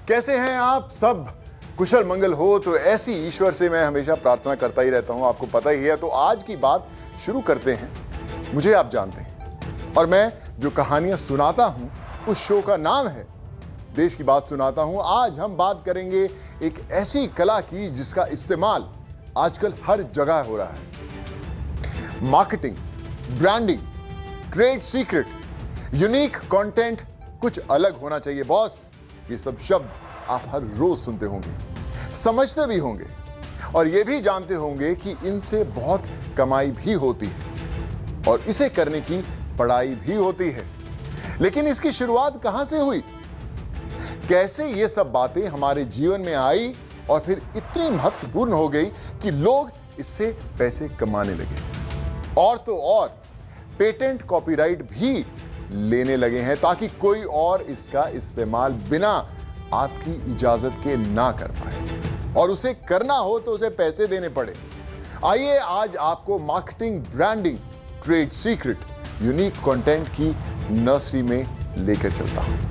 कैसे हैं आप सब? कुशल मंगल हो तो ऐसी ईश्वर से मैं हमेशा प्रार्थना करता ही रहता हूं, आपको पता ही है। तो आज की बात शुरू करते हैं। मुझे आप जानते हैं और मैं जो कहानियां सुनाता हूं उस शो का नाम है देश की बात सुनाता हूं। आज हम बात करेंगे एक ऐसी कला की जिसका इस्तेमाल आजकल हर जगह हो रहा है। Marketing, branding, trade secret, unique content, कुछ अलग होना चाहिए बॉस। ये सब शब्द आप हर रोज सुनते होंगे, समझते भी होंगे और ये भी जानते होंगे कि इनसे बहुत कमाई भी होती है और इसे करने की पढ़ाई भी होती है। लेकिन इसकी शुरुआत कहां से हुई? कैसे ये सब बातें हमारे जीवन में आई और फिर इतनी महत्वपूर्ण हो गई कि लोग इससे पैसे कमाने लगे और तो और पेटेंट, कॉपीराइट भी लेने लगे हैं ताकि कोई और इसका इस्तेमाल बिना आपकी इजाजत के ना कर पाए और उसे करना हो तो उसे पैसे देने पड़े। आइए आज आपको marketing, branding, trade secret, unique content की नर्सरी में लेकर चलता हूं।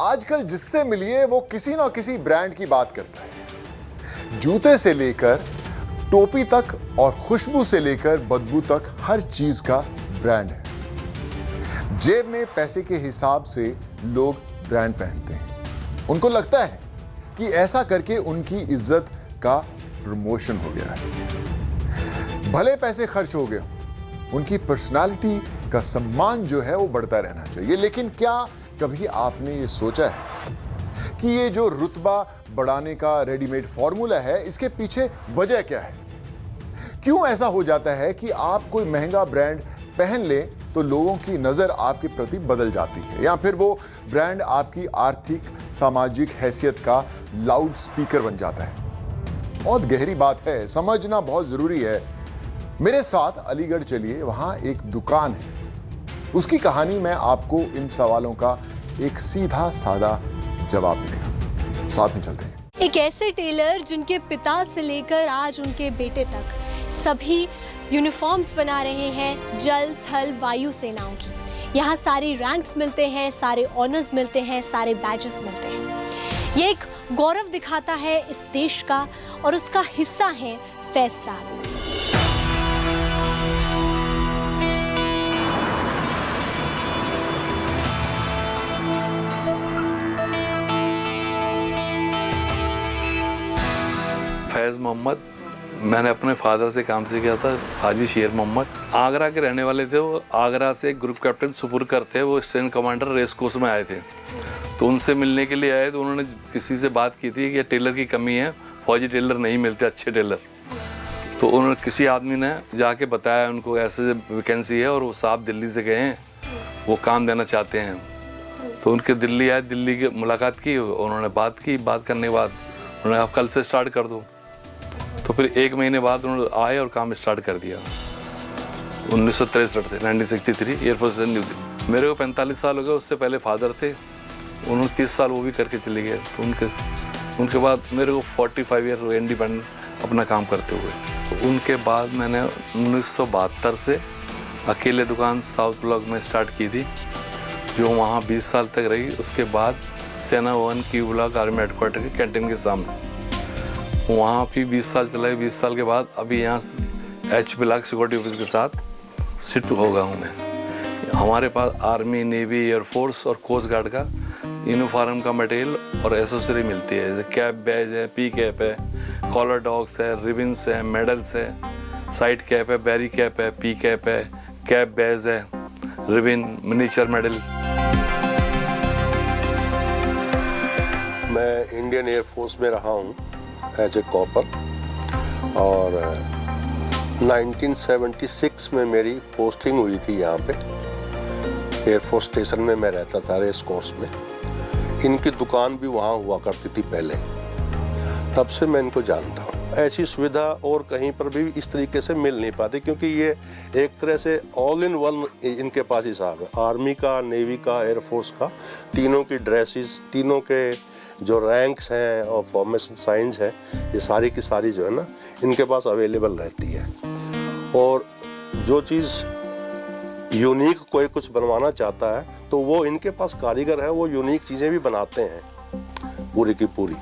आजकल जिससे मिलिए वो किसी ना किसी ब्रांड की बात करता है। जूते से लेकर टोपी तक और खुशबू से लेकर बदबू तक हर चीज का ब्रांड है। जेब में पैसे के हिसाब से लोग ब्रांड पहनते हैं। उनको लगता है कि ऐसा करके उनकी इज्जत का प्रमोशन हो गया है। भले पैसे खर्च हो गए, उनकी पर्सनालिटी का सम्मान जो है वो बढ़ता रहना चाहिए। लेकिन क्या कभी आपने ये सोचा है कि ये जो रुतबा बढ़ाने का रेडीमेड फॉर्मूला है, इसके पीछे वजह क्या है? क्यों ऐसा हो जाता है कि आप कोई महंगा ब्रांड पहन ले तो लोगों की नजर आपके प्रति बदल जाती है या फिर वो ब्रांड आपकी आर्थिक, सामाजिक हैसियत का लाउड स्पीकर बन जाता है? बहुत गहरी बात है, समझना बहुत जरूरी है। मेरे साथ अलीगढ़ चलिए, वहां एक दुकान है। उसकी कहानी में आपको इन सवालों का एक सीधा सादा जवाब मिलेगा। साथ में चलते हैं। एक ऐसे टेलर जिनके पिता से लेकर आज उनके बेटे तक सभी यूनिफॉर्म्स बना रहे हैं जल, थल, वायु सेनाओं की। यहाँ सारे रैंक्स मिलते हैं, सारे ऑनर्स मिलते हैं, सारे बैजेस मिलते हैं। ये एक गौरव दिखाता है इस देश का और उसका हिस्सा है फैज साहब। फैज़ मोहम्मद, मैंने अपने फादर से काम से किया था, हाजी शेर मोहम्मद। आगरा के रहने वाले थे वो। आगरा से ग्रुप कैप्टन सुपुर करते, वो स्टेशन कमांडर रेस कोर्स में आए थे। तो उनसे मिलने के लिए आए तो उन्होंने किसी से बात की थी कि टेलर की कमी है, फौजी टेलर नहीं मिलते, अच्छे टेलर। तो उन्होंने किसी आदमी ने जाके बताया उनको ऐसे वैकेंसी है और वो साहब दिल्ली से गए हैं, वो काम देना चाहते हैं। तो उनके दिल्ली आए, दिल्ली की मुलाकात की, उन्होंने बात की। बात करने के बाद उन्होंने आप कल से स्टार्ट कर दो। तो फिर 1 महीने बाद उन्होंने आए और काम स्टार्ट कर दिया। 1963 से 1963 एयरफोर्स न्यू दिल्ली। मेरे को 45 साल हो गए, उससे पहले फादर थे, उन्होंने 30 साल वो भी करके चले गए। तो उनके बाद मेरे को 45 ईयर हुए इंडिपेंडेंट अपना काम करते हुए। तो उनके बाद मैंने 1972 से अकेले दुकान साउथ ब्लॉक में स्टार्ट की थी, जो वहाँ 20 साल तक रही। उसके बाद सेना 1 क्यू ब्लॉक आर्मी हेडक्वार्टर के कैंटीन के सामने, वहाँ भी 20 साल चलाई। 20 साल के बाद अभी यहाँ एच ब्लॉक सिक्योरिटी ऑफिस के साथ शिफ्ट हो गया हूँ मैं। हमारे पास आर्मी, नेवी, एयरफोर्स और कोस्ट गार्ड का यूनिफॉर्म का मटेरियल और एसेसरी मिलती है। जैसे कैप बैज है, पी कैप है, कॉलर डॉग्स है, रिबन्स है, मेडल्स है, साइड कैप है, बैरी कैप है, पी कैप है, कैप बैज है, रिबन, मिनीचर मेडल। मैं इंडियन एयरफोर्स में रहा हूँ एज ए कॉपर और 1976 में मेरी पोस्टिंग हुई थी यहाँ पे एयरफोर्स स्टेशन में। मैं रहता था रेस कोर्स में। इनकी दुकान भी वहाँ हुआ करती थी पहले, तब से मैं इनको जानता हूँ। ऐसी सुविधा और कहीं पर भी इस तरीके से मिल नहीं पाती, क्योंकि ये एक तरह से ऑल इन वन इनके पास हिसाब है। आर्मी का, नेवी का, एयरफोर्स का, तीनों की ड्रेसेस, तीनों के जो रैंक्स हैं और फॉर्मेशन साइंस है, ये सारी की सारी जो है ना इनके पास अवेलेबल रहती है। और जो चीज़ यूनिक कोई कुछ बनवाना चाहता है तो वो इनके पास कारीगर है, वो यूनिक चीज़ें भी बनाते हैं पूरी की पूरी।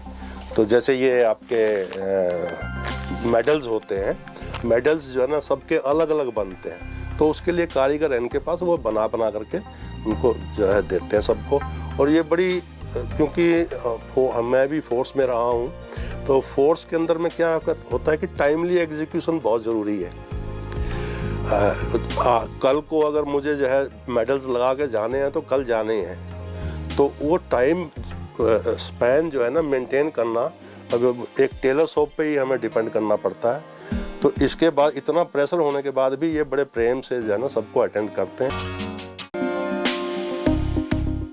तो जैसे ये आपके मेडल्स होते हैं, मेडल्स जो है ना सबके अलग अलग बनते हैं, तो उसके लिए कारीगर है इनके पास, वो बना करके उनको जो है देते हैं सबको। और ये बड़ी, क्योंकि मैं भी फोर्स में रहा हूँ, तो फोर्स के अंदर में क्या होता है कि टाइमली एग्जीक्यूशन बहुत ज़रूरी है। कल को अगर मुझे जो है मेडल्स लगा के जाने हैं तो कल जाने हैं, तो वो टाइम स्पैन जो है ना मेंटेन करना, अब एक टेलर शॉप पे ही हमें डिपेंड करना पड़ता है। तो इसके बाद इतना प्रेशर होने के बाद भी ये बड़े प्रेम से जो है ना सबको अटेंड करते हैं।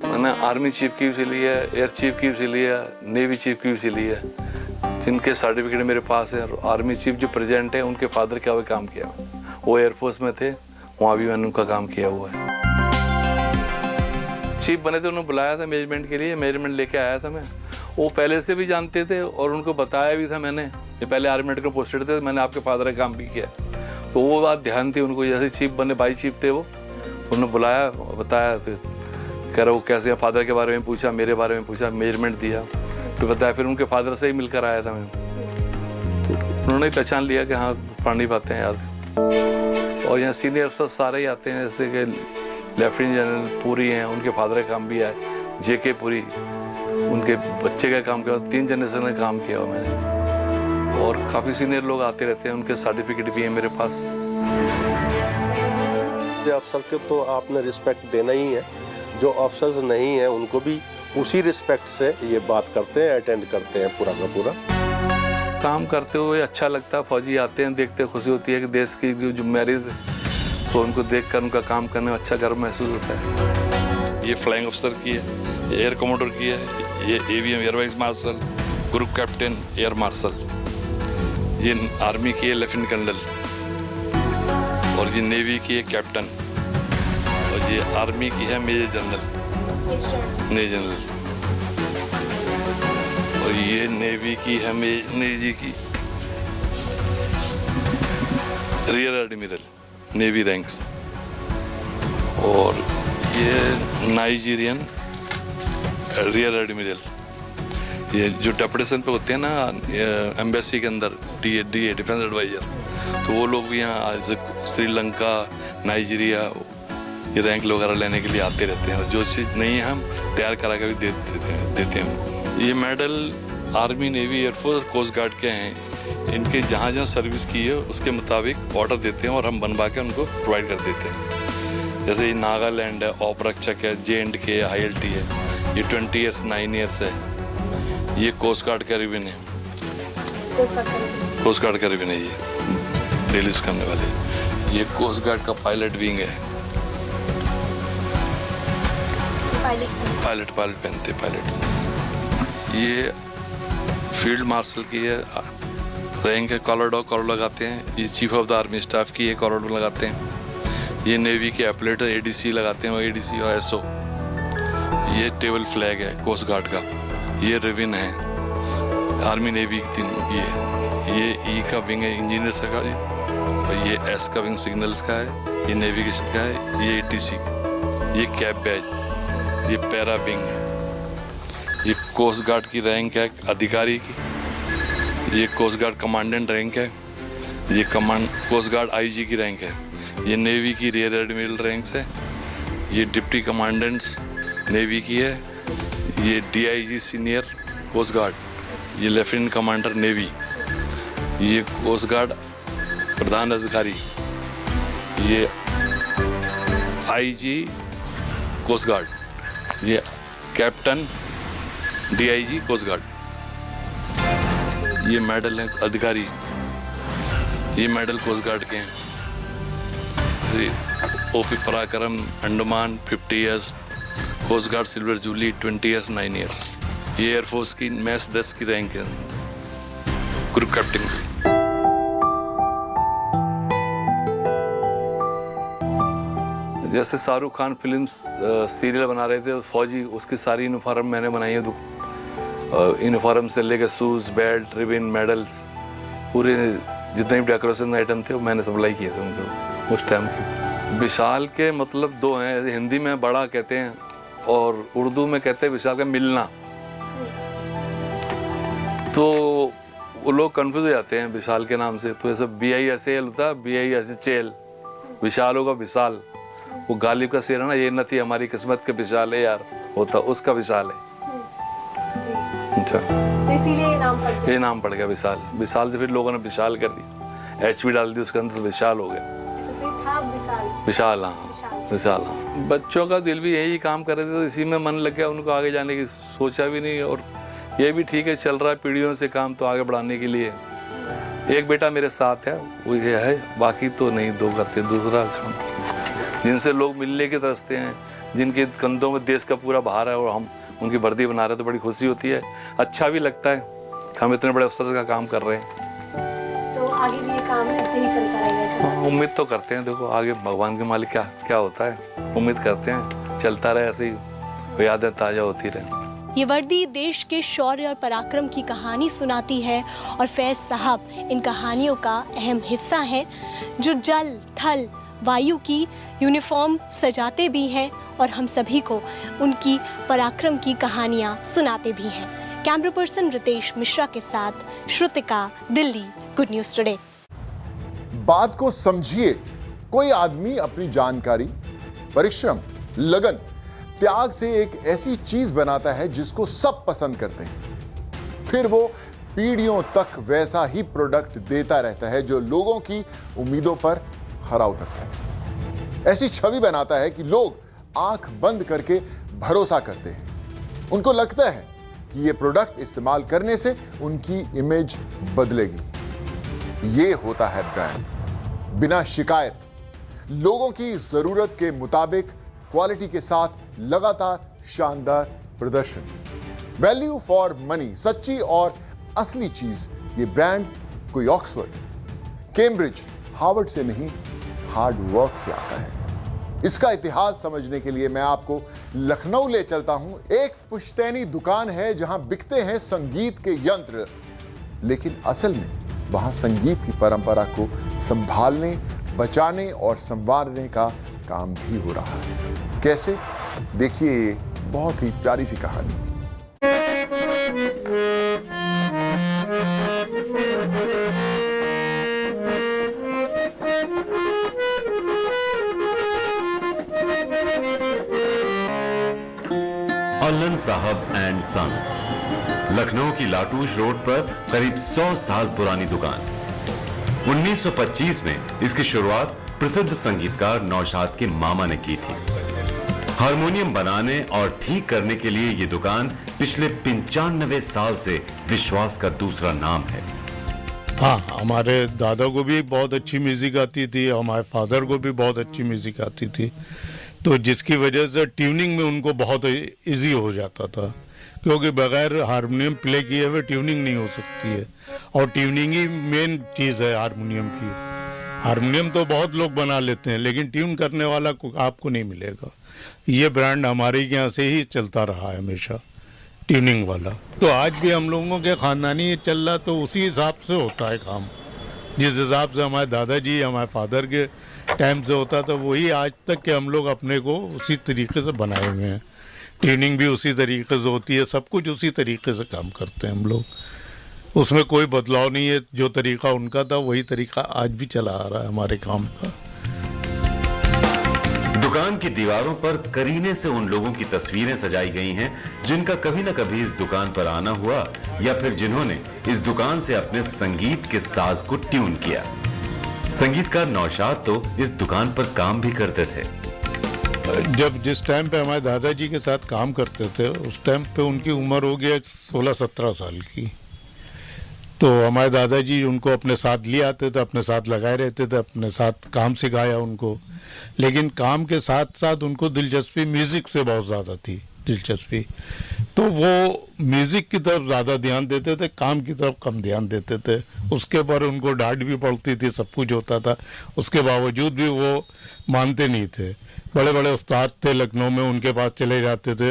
मैंने आर्मी चीफ की भी सिली है, एयर चीफ की भी सिली है, नेवी चीफ की भी सिली है, जिनके सर्टिफिकेट मेरे पास है। आर्मी चीफ जो प्रेजेंट है उनके फादर क्या हुआ काम किया, वो एयरफोर्स में थे, वहाँ भी मैंने उनका काम किया हुआ है। चीफ बने थे, उन्होंने बुलाया था मेजरमेंट के लिए, मेजरमेंट लेके आया था मैं। वो पहले से भी जानते थे और उनको बताया भी था मैंने, ये पहले आर्मी मेडिकल पोस्टेड थे, मैंने आपके फादर का काम भी किया। तो वो बात ध्यान थी उनको, जैसे चीफ बने, बाई चीफ थे वो, उन्होंने बुलाया, बताया, फिर कह रहा वो कैसे, फादर के बारे में पूछा, मेरे बारे में पूछा, मेजरमेंट दिया, फिर बताया। फिर उनके फादर से ही मिलकर आया था मैं, तो उन्होंने ही पहचान लिया कि हाँ पुरानी बातें याद। और यहाँ सीनियर अफसर सारे ही आते हैं, जैसे कि लेफ्टिनेंट जनरल पुरी हैं, उनके फादर का काम भी है, जेके पुरी, उनके बच्चे का काम किया, 3 जनरेशन का काम किया हुआ मैंने। और काफ़ी सीनियर लोग आते रहते हैं, उनके सर्टिफिकेट भी हैं मेरे पास। अफसर के तो आपने रिस्पेक्ट देना ही है, जो अफसर्स नहीं हैं उनको भी उसी रिस्पेक्ट से ये बात करते हैं, अटेंड करते हैं पूरा का पूरा। काम करते हुए अच्छा लगता है, फौजी आते हैं, देखते खुशी होती है कि देश की जो जिम्मेदारी है, तो उनको देखकर उनका काम करने में अच्छा गर्व महसूस होता है। ये फ्लाइंग अफसर की है, ये एयर कमांडर की है, ये AVM air vice marshal, group captain air marshal, ये आर्मी की है लेफ्टिनेंट कर्नल, और ये नेवी की है कैप्टन, और ये आर्मी की है मेजर जनरल, मेजर जनरल, और ये नेवी की है नेवी की रियर एडमिरल, नेवी रैंक्स। और ये नाइजीरियन रियर एडमिरल, ये जो डेपुटेशन पे होते हैं ना एम्बेसी के अंदर, DA डिफेंस एडवाइजर, तो वो लोग भी यहाँ श्रीलंका, नाइजीरिया ये रैंक वगैरह लेने के लिए आते रहते हैं। जो चीज़ नहीं है हम तैयार करा कर भी देते हैं। ये medal army, navy, air force, coast guard के हैं। इनके जहाँ जहाँ सर्विस की है उसके मुताबिक ऑर्डर देते हैं और हम बनवा के उनको प्रोवाइड कर देते हैं। जैसे ये नागालैंड है, ऑपरक्षक है, JNK है, ILT है, ये 20 ईयर्स 9 ईयर्स है। ये कोस्ट गार्ड का रिबन है, कोस्ट गार्ड का रिबन है, ये डेली यूज करने वाले। ये कोस्ट गार्ड का पायलट विंग है, पायलट पहनते पायलट। ये फील्ड मार्शल की है, रैंक है, कॉलर लगाते हैं। ये chief of the army staff की है, कॉलर लगाते हैं। ये नेवी के एपलेट ADC लगाते हैं, और ADC और SO। ये टेबल फ्लैग है कोस्ट गार्ड का। ये रिबन है आर्मी नेवी की तीन। ये E का विंग है इंजीनियर्स का, और ये S का विंग सिग्नल्स का है, ये नेविगेशन का है, ये ATC, ये कैप बैज, ये पैरा विंग है। ये कोस्ट गार्ड की रैंक है अधिकारी की। ये कोस्ट गार्ड कमांडेंट रैंक है। ये कोस्ट गार्ड IG की रैंक है। ये नेवी की रियर एडमिरल रैंक्स है। ये डिप्टी कमांडेंट्स नेवी की है। ये DIG सीनियर कोस्ट गार्ड, ये लेफ्टिनेंट कमांडर नेवी। ये कोस्ट गार्ड प्रधान अधिकारी, ये IG कोस्ट गार्ड, ये कैप्टन DIG कोस्ट गार्ड। ये मेडल है अधिकारी, ये मेडल कोस्ट गार्ड के हैं। OP Parakram Andaman 50 years, coast guard silver jubilee 20 years 9 years. ये एयरफोर्स की मैस 10 की रैंक है, ग्रुप कैप्टन। जैसे शाहरुख खान फिल्म्स सीरियल बना रहे थे, फौजी, उसकी सारी यूनिफॉर्म मैंने बनाई है। यूनिफॉर्म से लेकर शूज़, बेल्ट, रिबन, मेडल्स, पूरे जितने भी डेकोरेशन आइटम थे वो मैंने सप्लाई किए थे उनको उस टाइम के। विशाल के मतलब दो हैं, हिंदी में बड़ा कहते हैं और उर्दू में कहते हैं विशाल का मिलना। तो वो लोग कंफ्यूज हो जाते हैं विशाल के नाम से, तो ऐसा BISAL होता है, BISHL, विशाल होगा विशाल। वो गालिब का शेर है ना, ये न थी हमारी किस्मत के विशाल है यार, होता उसका विशाल है। अच्छा, इसीलिए ये नाम पड़ गया विशाल। विशाल से फिर लोगों ने विशाल कर दिया, HP डाल दी उसके अंदर, तो विशाल हो गया। विशाल, हाँ विशाल, हाँ। बच्चों का दिल भी यही काम कर रहे थे, तो इसी में मन लग गया, उनको आगे जाने की सोचा भी नहीं। और ये भी ठीक है, चल रहा है पीढ़ियों से काम, तो आगे बढ़ाने के लिए। एक बेटा मेरे साथ है, वो ये है, बाकी तो नहीं, दो करते दूसरा काम, जिनसे लोग मिलने के तरसते हैं, जिनके कंधों में देश का पूरा भार है और हम उनकी वर्दी बना रहे हैं, तो बड़ी खुशी होती है, अच्छा भी लगता है हम इतने बड़े अफसर का काम कर रहे हैं। तो आगे भी ये काम ऐसे ही चलता रहेगा? उम्मीद तो करते हैं, देखो आगे भगवान के मालिक क्या होता है, उम्मीद करते हैं चलता रहे ऐसे ही, यादें ताज़ा होती रहे। ये वर्दी देश के शौर्य और पराक्रम की कहानी सुनाती है और फैज साहब इन कहानियों का अहम हिस्सा हैं, जो जल, थल, वायु की यूनिफॉर्म सजाते भी हैं और हम सभी को उनकी पराक्रम की कहानियाँ सुनाते भी हैं। कैमरा पर्सन रितेश मिश्रा के साथ Shrutika, Delhi, good news today. बात को समझिए, कोई आदमी अपनी जानकारी, परिश्रम, लगन, त्याग से एक ऐसी चीज बनाता है जिसको सब पसंद करते हैं, फिर वो पीढ़ियों तक वैसा ही प्रोडक्ट देता रहता है जो लोगों की उम्मीदों पर खरा उतरता है। ऐसी छवि बनाता है कि लोग आंख बंद करके भरोसा करते हैं। उनको लगता है कि ये प्रोडक्ट इस्तेमाल करने से उनकी इमेज बदलेगी। ये होता है ब्रांड, बिना शिकायत, लोगों की जरूरत के मुताबिक, क्वालिटी के साथ लगातार शानदार प्रदर्शन, वैल्यू फॉर मनी, सच्ची और असली चीज। ये ब्रांड कोई ऑक्सफोर्ड, कैम्ब्रिज, हार्वर्ड से नहीं, हार्ड वर्क से आता है। इसका इतिहास समझने के लिए मैं आपको लखनऊ ले चलता हूं। एक पुश्तैनी दुकान है जहां बिकते हैं संगीत के यंत्र, लेकिन असल में वहां संगीत की परंपरा को संभालने, बचाने और संवारने का काम भी हो रहा है। कैसे? देखिए ये बहुत ही प्यारी सी कहानी। अल्लन साहब एंड सन्स, लखनऊ की लाटूश रोड पर करीब 100 साल पुरानी दुकान। 1925 में इसकी शुरुआत प्रसिद्ध संगीतकार नौशाद के मामा ने की थी। हारमोनियम बनाने और ठीक करने के लिए ये दुकान पिछले 95 साल से विश्वास का दूसरा नाम है। हाँ, हमारे दादा को भी बहुत अच्छी म्यूजिक आती थी, हमारे फादर को भी बहुत अच्छी म्यूजिक आती थी, तो जिसकी वजह से ट्यूनिंग में उनको बहुत इजी हो जाता था, क्योंकि बगैर हारमोनियम प्ले किए हुए ट्यूनिंग नहीं हो सकती है, और ट्यूनिंग ही मेन चीज़ है हारमोनियम की। हारमोनियम तो बहुत लोग बना लेते हैं, लेकिन ट्यून करने वाला आपको नहीं मिलेगा। ये ब्रांड हमारे यहाँ से ही चलता रहा है हमेशा, ट्यूनिंग वाला। तो आज भी हम लोगों के ख़ानदानी चल रहा, तो उसी हिसाब से होता है काम। जिस हिसाब से हमारे दादाजी, हमारे फादर के टाइम से होता था, वही आज तक के हम लोग अपने को उसी तरीके से बनाए हुए हैं। ट्यूनिंग भी उसी तरीके से होती है, सब कुछ उसी तरीके से काम करते हैं हम लोग, उसमें कोई बदलाव नहीं है। जो तरीका उनका था वही तरीका आज भी चला आ रहा है हमारे काम का। दुकान की दीवारों पर करीने से उन लोगों की तस्वीरें सजाई गई हैं जिनका कभी न कभी इस दुकान पर आना हुआ, या फिर जिन्होंने इस दुकान से अपने संगीत के साज को ट्यून किया। संगीतकार नौशाद तो इस दुकान पर काम भी करते थे। जिस टाइम पे हमारे दादाजी के साथ काम करते थे, उस टाइम पे उनकी उम्र हो गई 16-17 साल की। तो हमारे दादाजी उनको अपने साथ ले आते थे, अपने साथ लगाए रहते थे, अपने साथ काम सिखाया उनको। लेकिन काम के साथ साथ उनको दिलचस्पी म्यूज़िक से बहुत ज़्यादा थी दिलचस्पी, तो वो म्यूज़िक की तरफ ज़्यादा ध्यान देते थे, काम की तरफ कम ध्यान देते थे। उसके पर उनको डांट भी पड़ती थी, सब कुछ होता था, उसके बावजूद भी वो मानते नहीं थे। बड़े बड़े उस्ताद थे लखनऊ में, उनके पास चले जाते थे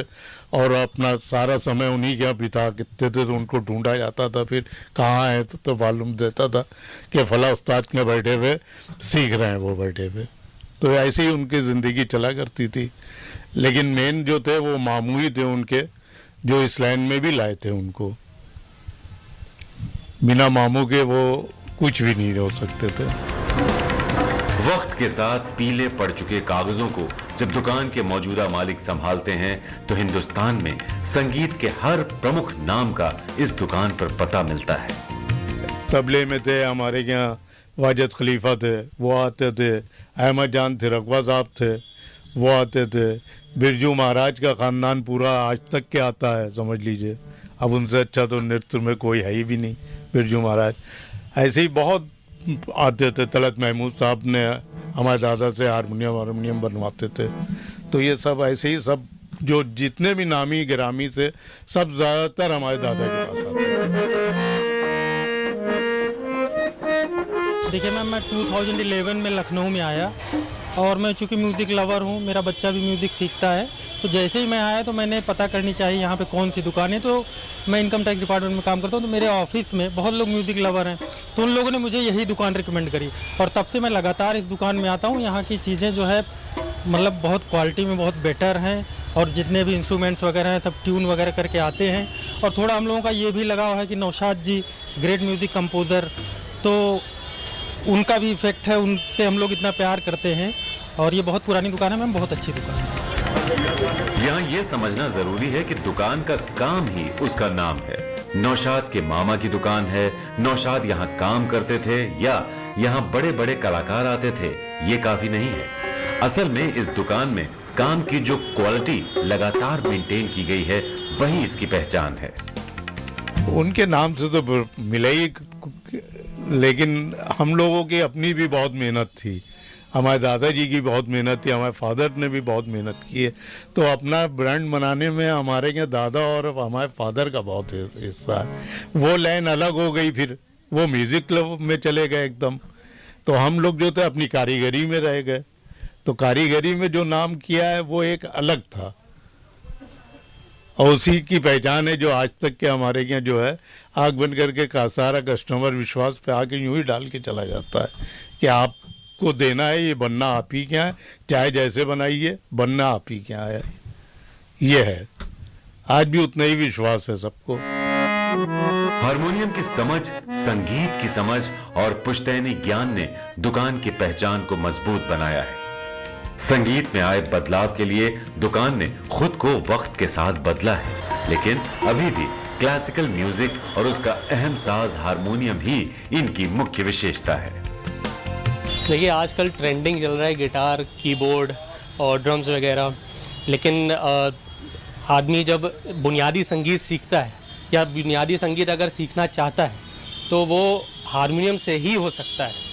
और अपना सारा समय उन्हीं के यहाँ बिता करते थे। तो उनको ढूंढा जाता था, फिर कहाँ है तो मालूम देता था कि फला उस्ताद के बैठे हुए सीख रहे हैं वो बैठे हुए। तो ऐसे ही उनकी ज़िंदगी चला करती थी। लेकिन मेन जो थे वो मामू ही थे उनके, जो इस लाइन में भी लाए थे उनको। बिना मामू के वो कुछ भी नहीं हो सकते थे। वक्त के साथ पीले पड़ चुके कागजों को जब दुकान के मौजूदा मालिक संभालते हैं तो हिंदुस्तान में संगीत के हर प्रमुख नाम का इस दुकान पर पता मिलता है। तबले में थे हमारे यहाँ वाजिद खलीफा थे, वो आते थे। अहमद जान थे, रकबा साहब थे, वो आते थे। बिरजू महाराज का खानदान पूरा आज तक के आता है, समझ लीजिए। अब उनसे अच्छा तो नृत्य में कोई है ही भी नहीं, बिरजू महाराज। ऐसे ही बहुत आते थे। तलत महमूद साहब ने हमारे दादा से हारमोनियम बनवाते थे। तो ये सब ऐसे ही सब जो जितने भी नामी गिरामी थे सब ज़्यादातर हमारे दादा के पास आते थे। देखिए मैम, मैं 2011 में लखनऊ में आया और मैं चूँकि म्यूज़िक लवर हूँ, मेरा बच्चा भी म्यूज़िक सीखता है। तो जैसे ही मैं आया तो मैंने पता करनी चाहिए यहाँ पे कौन सी दुकान है। तो मैं इनकम टैक्स डिपार्टमेंट में काम करता हूँ, तो मेरे ऑफिस में बहुत लोग म्यूज़िक लवर हैं, तो उन लोगों ने मुझे यही दुकान रिकमेंड करी और तब से मैं लगातार इस दुकान में आता हूँ। यहाँ की चीज़ें जो है मतलब बहुत क्वालिटी में बहुत बेटर हैं और जितने भी इंस्ट्रूमेंट्स वगैरह हैं सब ट्यून वगैरह करके आते हैं। और थोड़ा हम लोगों का ये भी लगाव है कि नौशाद जी ग्रेट म्यूज़िक कंपोज़र, तो उनका भी इफेक्ट है, उनसे हम लोग इतना प्यार करते हैं। और ये बहुत पुरानी दुकान है मैम, बहुत अच्छी दुकान है। यहाँ ये समझना जरूरी है कि दुकान का काम ही उसका नाम है। नौशाद के मामा की दुकान है, नौशाद यहाँ काम करते थे या यहाँ बड़े बड़े कलाकार आते थे, ये काफी नहीं है। असल में इस दुकान में काम की जो क्वालिटी लगातार मेंटेन की गई है वही इसकी पहचान है। उनके नाम से तो मिला ही, लेकिन हम लोगों की अपनी भी बहुत मेहनत थी। हमारे दादाजी की बहुत मेहनत थी, हमारे फादर ने भी बहुत मेहनत की है। तो अपना ब्रांड बनाने में हमारे यहाँ दादा और हमारे फादर का बहुत हिस्सा है। वो लाइन अलग हो गई, फिर वो म्यूज़िक क्लब में चले गए एकदम। तो हम लोग जो थे अपनी कारीगरी में रह गए। तो कारीगरी में जो नाम किया है वो एक अलग था और उसी की पहचान है जो आज तक के हमारे यहाँ जो है आग बन करके का सारा कस्टमर विश्वास पे आके यूं ही डाल के चला जाता है कि आपको देना है, ये बनना आप ही क्या है, चाहे जैसे बनाइए बनना आप ही क्या है। ये है, आज भी उतना ही विश्वास है सबको। हारमोनियम की समझ, संगीत की समझ और पुश्तैनी ज्ञान ने दुकान की पहचान को मजबूत बनाया है। संगीत में आए बदलाव के लिए दुकान ने खुद को वक्त के साथ बदला है, लेकिन अभी भी क्लासिकल म्यूजिक और उसका अहम साज हारमोनियम ही इनकी मुख्य विशेषता है। देखिए आजकल ट्रेंडिंग चल रहा है गिटार, कीबोर्ड और ड्रम्स वगैरह, लेकिन आदमी जब बुनियादी संगीत सीखता है या बुनियादी संगीत अगर सीखना चाहता है तो वो हारमोनियम से ही हो सकता है।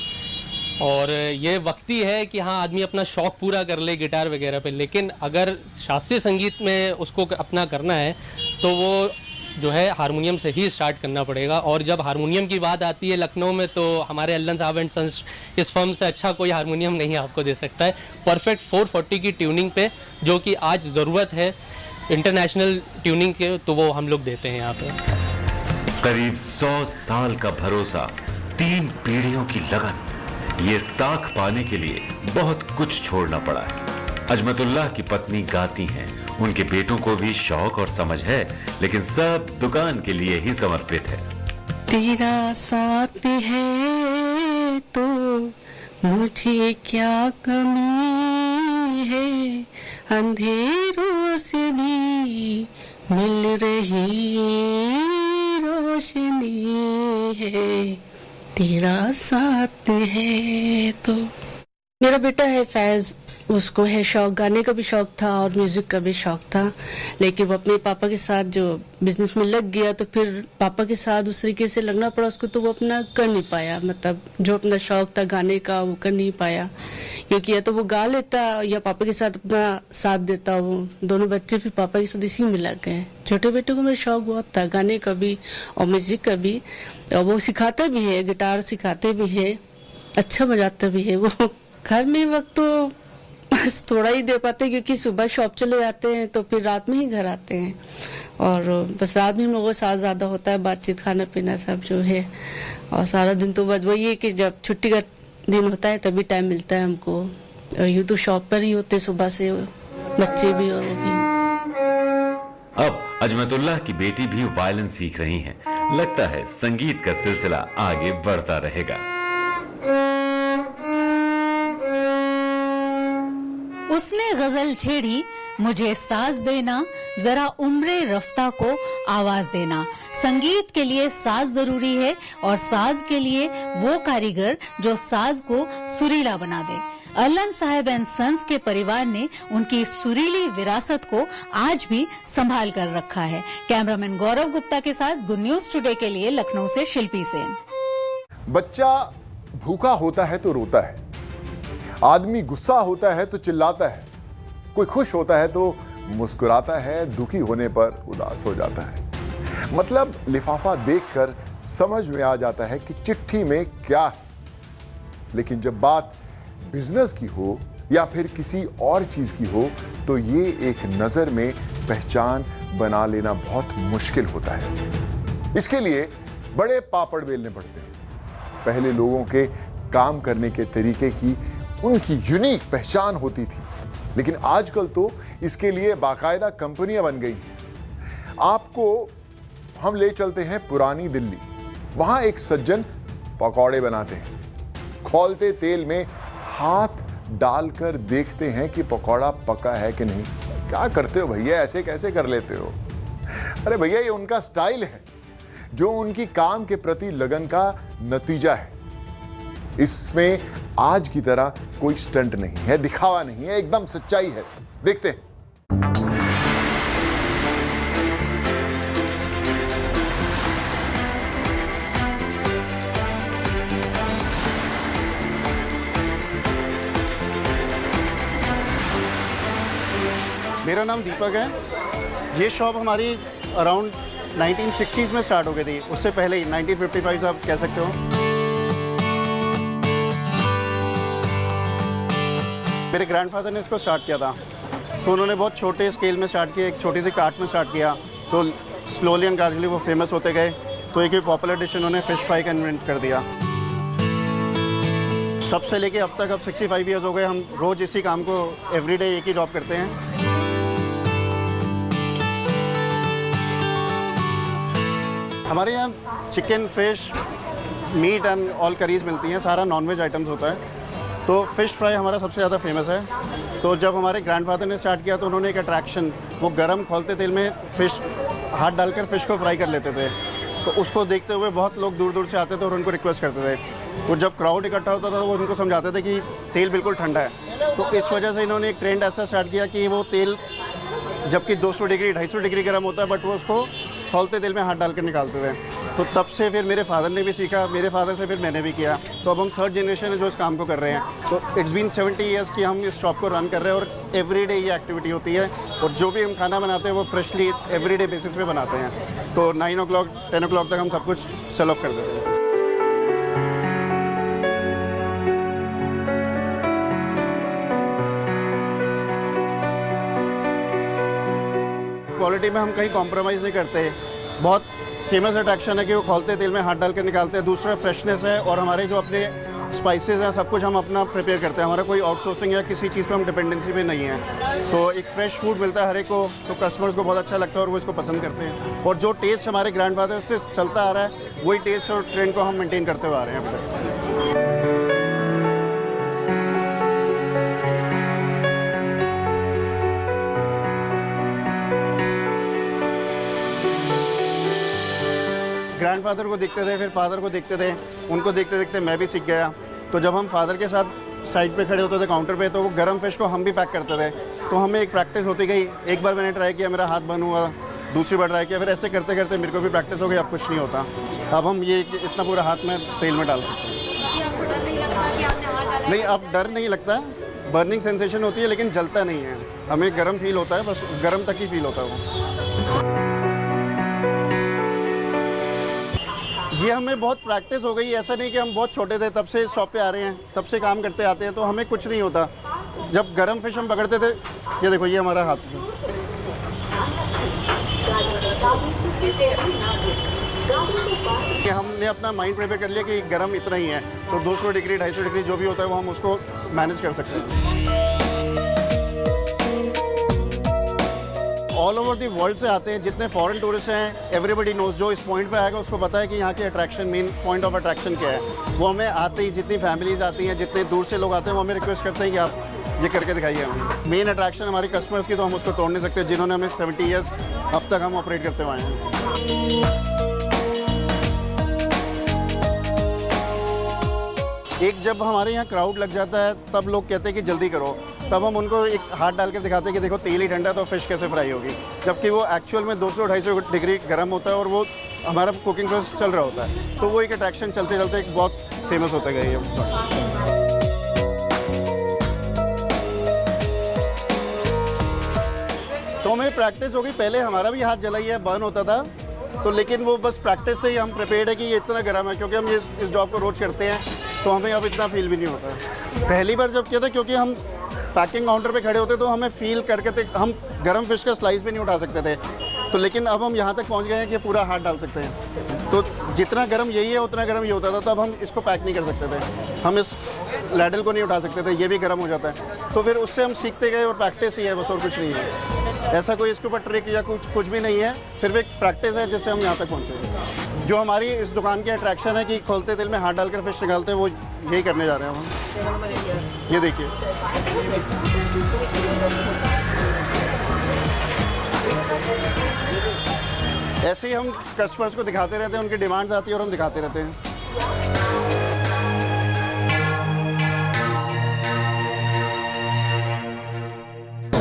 और ये वक्ती है कि हाँ आदमी अपना शौक़ पूरा कर ले गिटार वगैरह पे, लेकिन अगर शास्त्रीय संगीत में उसको अपना करना है तो वो जो है हारमोनियम से ही स्टार्ट करना पड़ेगा। और जब हारमोनियम की बात आती है लखनऊ में तो हमारे अल्लन साहब एंड सन्स इस फर्म से अच्छा कोई हारमोनियम नहीं आपको दे सकता है। परफेक्ट 440 की ट्यूनिंग पे, जो कि आज ज़रूरत है इंटरनेशनल ट्यूनिंग के, तो वो हम लोग देते हैं यहाँ पे। करीब 100 साल का भरोसा, 3 पीढ़ियों की लगन, ये साख पाने के लिए बहुत कुछ छोड़ना पड़ा है। अजमतुल्लाह की पत्नी गाती हैं, उनके बेटों को भी शौक और समझ है, लेकिन सब दुकान के लिए ही समर्पित है। तेरा साथ है तो मुझे क्या कमी है, अंधेरों से भी मिल रही रोशनी है, तेरा साथ है तो। मेरा बेटा है फैज़, उसको है शौक, गाने का भी शौक था और म्यूज़िक का भी शौक था, लेकिन वो अपने पापा के साथ जो बिजनेस में लग गया तो फिर पापा के साथ उस तरीके से लगना पड़ा उसको, तो वो अपना कर नहीं पाया, मतलब जो अपना शौक था गाने का वो कर नहीं पाया, क्योंकि या तो वो गा लेता या पापा के साथ अपना साथ देता। वो दोनों बच्चे फिर पापा के साथ इसी में लग गए। छोटे बेटे को मेरा शौक बहुत था गाने का भी और म्यूज़िक का भी, और वो सिखाता भी है, गिटार सिखाते भी है, अच्छा बजाता भी है वो। घर में वक्त तो बस थोड़ा ही दे पाते हैं, क्योंकि सुबह शॉप चले जाते हैं तो फिर रात में ही घर आते हैं। और बस रात में हम लोगों के साथ ज़्यादा होता है बातचीत, खाना पीना सब जो है। और सारा दिन तो बस वही है कि जब छुट्टी का दिन होता है तभी टाइम मिलता है हमको। यूँ तो शॉप पर ही होते सुबह से, बच्चे भी और वो भी। अब अजमतुल्लाह की बेटी भी वायलिन सीख रही हैं। लगता है संगीत का सिलसिला आगे बढ़ता रहेगा। उसने गजल छेड़ी, मुझे साज देना, जरा उम्रे रफ्ता को आवाज देना। संगीत के लिए साज जरूरी है और साज के लिए वो कारीगर जो साज को सुरीला बना दे। अल्लन साहब एंड सन्स के परिवार ने उनकी सुरीली विरासत को आज भी संभाल कर रखा है। कैमरामैन गौरव गुप्ता के साथ गुड न्यूज टुडे के लिए लखनऊ से शिल्पी सेन। बच्चा भूखा होता है तो रोता है, आदमी गुस्सा होता है तो चिल्लाता है, कोई खुश होता है तो मुस्कुराता है, दुखी होने पर उदास हो जाता है। मतलब लिफाफा देखकर समझ में आ जाता है कि चिट्ठी में क्या है। लेकिन जब बात बिजनेस की हो या फिर किसी और चीज की हो तो ये एक नजर में पहचान बना लेना बहुत मुश्किल होता है। इसके लिए बड़े पापड़ बेलने पड़ते हैं। पहले लोगों के काम करने के तरीके की उनकी यूनिक पहचान होती थी, लेकिन आजकल तो इसके लिए बाकायदा कंपनियां बन गई हैं। आपको हम ले चलते हैं पुरानी दिल्ली। वहां एक सज्जन पकौड़े बनाते हैं, खौलते तेल में हाथ डालकर देखते हैं कि पकौड़ा पका है कि नहीं। क्या करते हो भैया, ऐसे कैसे कर लेते हो? अरे भैया, ये उनका स्टाइल है जो उनकी काम के प्रति लगन का नतीजा है। इसमें आज की तरह कोई स्टंट नहीं है, दिखावा नहीं है, एकदम सच्चाई है। देखते हैं। मेरा नाम दीपक है। ये शॉप हमारी अराउंड 1960s में स्टार्ट हो गई थी, उससे पहले ही 1955 आप कह सकते हो। मेरे ग्रैंडफादर ने इसको स्टार्ट किया था, तो उन्होंने बहुत छोटे स्केल में स्टार्ट किया, एक छोटी सी कार्ट में स्टार्ट किया, तो स्लोली एंड ग्रेजुअली वो फेमस होते गए। तो एक पॉपुलर डिश उन्होंने फिश फ्राई का इन्वेंट कर दिया। तब से लेके अब तक, अब 65 ईयर्स हो गए, हम रोज़ इसी काम को एवरीडे एक ही जॉब करते हैं। हमारे यहाँ chicken, fish, meat and all curries मिलती हैं, सारा नॉनवेज आइटम्स होता है। तो फ़िश फ्राई हमारा सबसे ज़्यादा फेमस है। तो जब हमारे ग्रैंडफादर ने स्टार्ट किया तो उन्होंने एक अट्रैक्शन, वो गरम खौलते तेल में फ़िश हाथ डालकर फ़िश को फ्राई कर लेते थे। तो उसको देखते हुए बहुत लोग दूर दूर से आते थे और उनको रिक्वेस्ट करते थे। तो जब क्राउड इकट्ठा होता था तो वो उनको समझाते थे कि तेल बिल्कुल ठंडा है। तो इस वजह से इन्होंने एक ट्रेंड ऐसा स्टार्ट किया कि वो तेल जबकि 200 डिग्री 250 डिग्री गर्म होता है, बट वो उसको खौलते तेल में हाथ डाल कर निकालते थे। तो तब से फिर मेरे फादर ने भी सीखा, मेरे फादर से फिर मैंने भी किया। तो अब हम थर्ड जनरेशन है जो इस काम को कर रहे हैं। तो इट्स बीन 70 ईयर्स कि हम इस शॉप को रन कर रहे हैं और एवरीडे ये एक्टिविटी होती है। और जो भी हम खाना बनाते हैं वो फ्रेशली एवरीडे बेसिस पे बनाते हैं। तो 9 o'clock 10 o'clock तक हम सब कुछ सेल ऑफ कर देते हैं। क्वालिटी में हम कहीं कॉम्प्रोमाइज़ नहीं करते। बहुत फेमस अट्रैक्शन है कि वो खौलते तेल में हाथ डाल कर निकालते हैं। दूसरा फ्रेशनेस है, और हमारे जो अपने स्पाइसेस हैं सब कुछ हम अपना प्रिपेयर करते हैं। हमारा कोई आउटसोर्सिंग या किसी चीज़ पे हम डिपेंडेंसी पे नहीं है। तो एक फ्रेश फूड मिलता है हर एक को, तो कस्टमर्स को बहुत अच्छा लगता है और वो इसको पसंद करते हैं। और जो टेस्ट हमारे ग्रैंडफादर से चलता आ रहा है वही टेस्ट और ट्रेंड को हम मेंटेन करते हुए आ रहे हैं अभी तक। ग्रैंडफादर को देखते थे, फिर फादर को देखते थे, उनको देखते देखते मैं भी सीख गया। तो जब हम फादर के साथ साइड पे खड़े होते थे काउंटर पे, तो वो गरम फिश को हम भी पैक करते थे। तो हमें एक प्रैक्टिस होती गई। एक बार मैंने ट्राई किया, मेरा हाथ बंद हुआ, दूसरी बार ट्राई किया, फिर ऐसे करते करते मेरे को भी प्रैक्टिस हो गई। अब कुछ नहीं होता, अब हम ये इतना पूरा हाथ में तेल में डाल सकते हैं। नहीं, अब डर नहीं लगता, बर्निंग सेंसेशन होती है लेकिन जलता नहीं है। हमें गर्म फील होता है, बस गर्म तक ही फील होता है वो। ये हमें बहुत प्रैक्टिस हो गई। ऐसा नहीं कि हम बहुत छोटे थे तब से शॉप पे आ रहे हैं, तब से काम करते आते हैं, तो हमें कुछ नहीं होता। जब गरम फिश हम पकड़ते थे, ये देखो ये हमारा हाथ, कि हमने अपना माइंड प्रिपेयर कर लिया कि गरम इतना ही है, तो 200 डिग्री 250 डिग्री जो भी होता है वो हम उसको मैनेज कर सकते हैं। ऑल ओवर दी वर्ल्ड से आते हैं जितने फॉरेन टूरिस्ट हैं, एवरीबडी नोज, जो इस पॉइंट पे आएगा उसको पता है कि यहाँ की attraction, main point of attraction क्या है। वो हमें आते ही, जितनी फैमिलीज आती हैं, जितने दूर से लोग आते हैं, वो हमें रिक्वेस्ट करते हैं कि आप ये करके दिखाइए हमें। मेन अट्रैक्शन हमारे कस्टमर्स की, तो हम उसको तोड़ नहीं सकते, जिन्होंने हमें 70 ईयर्स अब तक हम ऑपरेट करते हुए आए हैं। एक जब हमारे यहाँ क्राउड लग जाता है तब लोग कहते हैं कि जल्दी करो, तब हम उनको एक हाथ डाल कर दिखाते हैं कि देखो तेल ही ठंडा है तो फिश कैसे फ्राई होगी, जबकि वो एक्चुअल में 200-250 डिग्री गर्म होता है और वो हमारा कुकिंग प्रोसेस चल रहा होता है। तो वो एक अट्रैक्शन चलते चलते एक बहुत फेमस होता गया ये। तो हमें प्रैक्टिस हो गई, पहले हमारा भी हाथ जला ही है, बर्न होता था, तो लेकिन वो बस प्रैक्टिस से ही हम प्रिपेयर्ड है कि ये इतना गर्म है, क्योंकि हम ये इस जॉब को रोज़ करते हैं, तो हमें अब इतना फील भी नहीं होता। पहली बार जब किया था, क्योंकि हम पैकिंग काउंटर पे खड़े होते तो हमें फील करके थे, हम गरम फिश का स्लाइस भी नहीं उठा सकते थे, तो लेकिन अब हम यहाँ तक पहुँच गए हैं कि पूरा हाथ डाल सकते हैं। तो जितना गर्म यही है उतना गर्म ये होता था, तो अब हम इसको पैक नहीं कर सकते थे, हम इस लैडल को नहीं उठा सकते थे, ये भी गर्म हो जाता है। तो फिर उससे हम सीखते गए और प्रैक्टिस ही है बस, और कुछ नहीं है। ऐसा कोई इसके ऊपर ट्रिक या कुछ भी नहीं है, सिर्फ एक प्रैक्टिस है जिससे हम यहाँ तक पहुँचे। जो हमारी इस दुकान की अट्रैक्शन है कि खोलते तेल में हाथ डालकर फिश निकालते हैं, वो यही करने जा रहे हैं हम। ये देखिए, ऐसे ही हम कस्टमर्स को दिखाते रहते हैं, उनकी डिमांड्स आती है और हम दिखाते रहते हैं।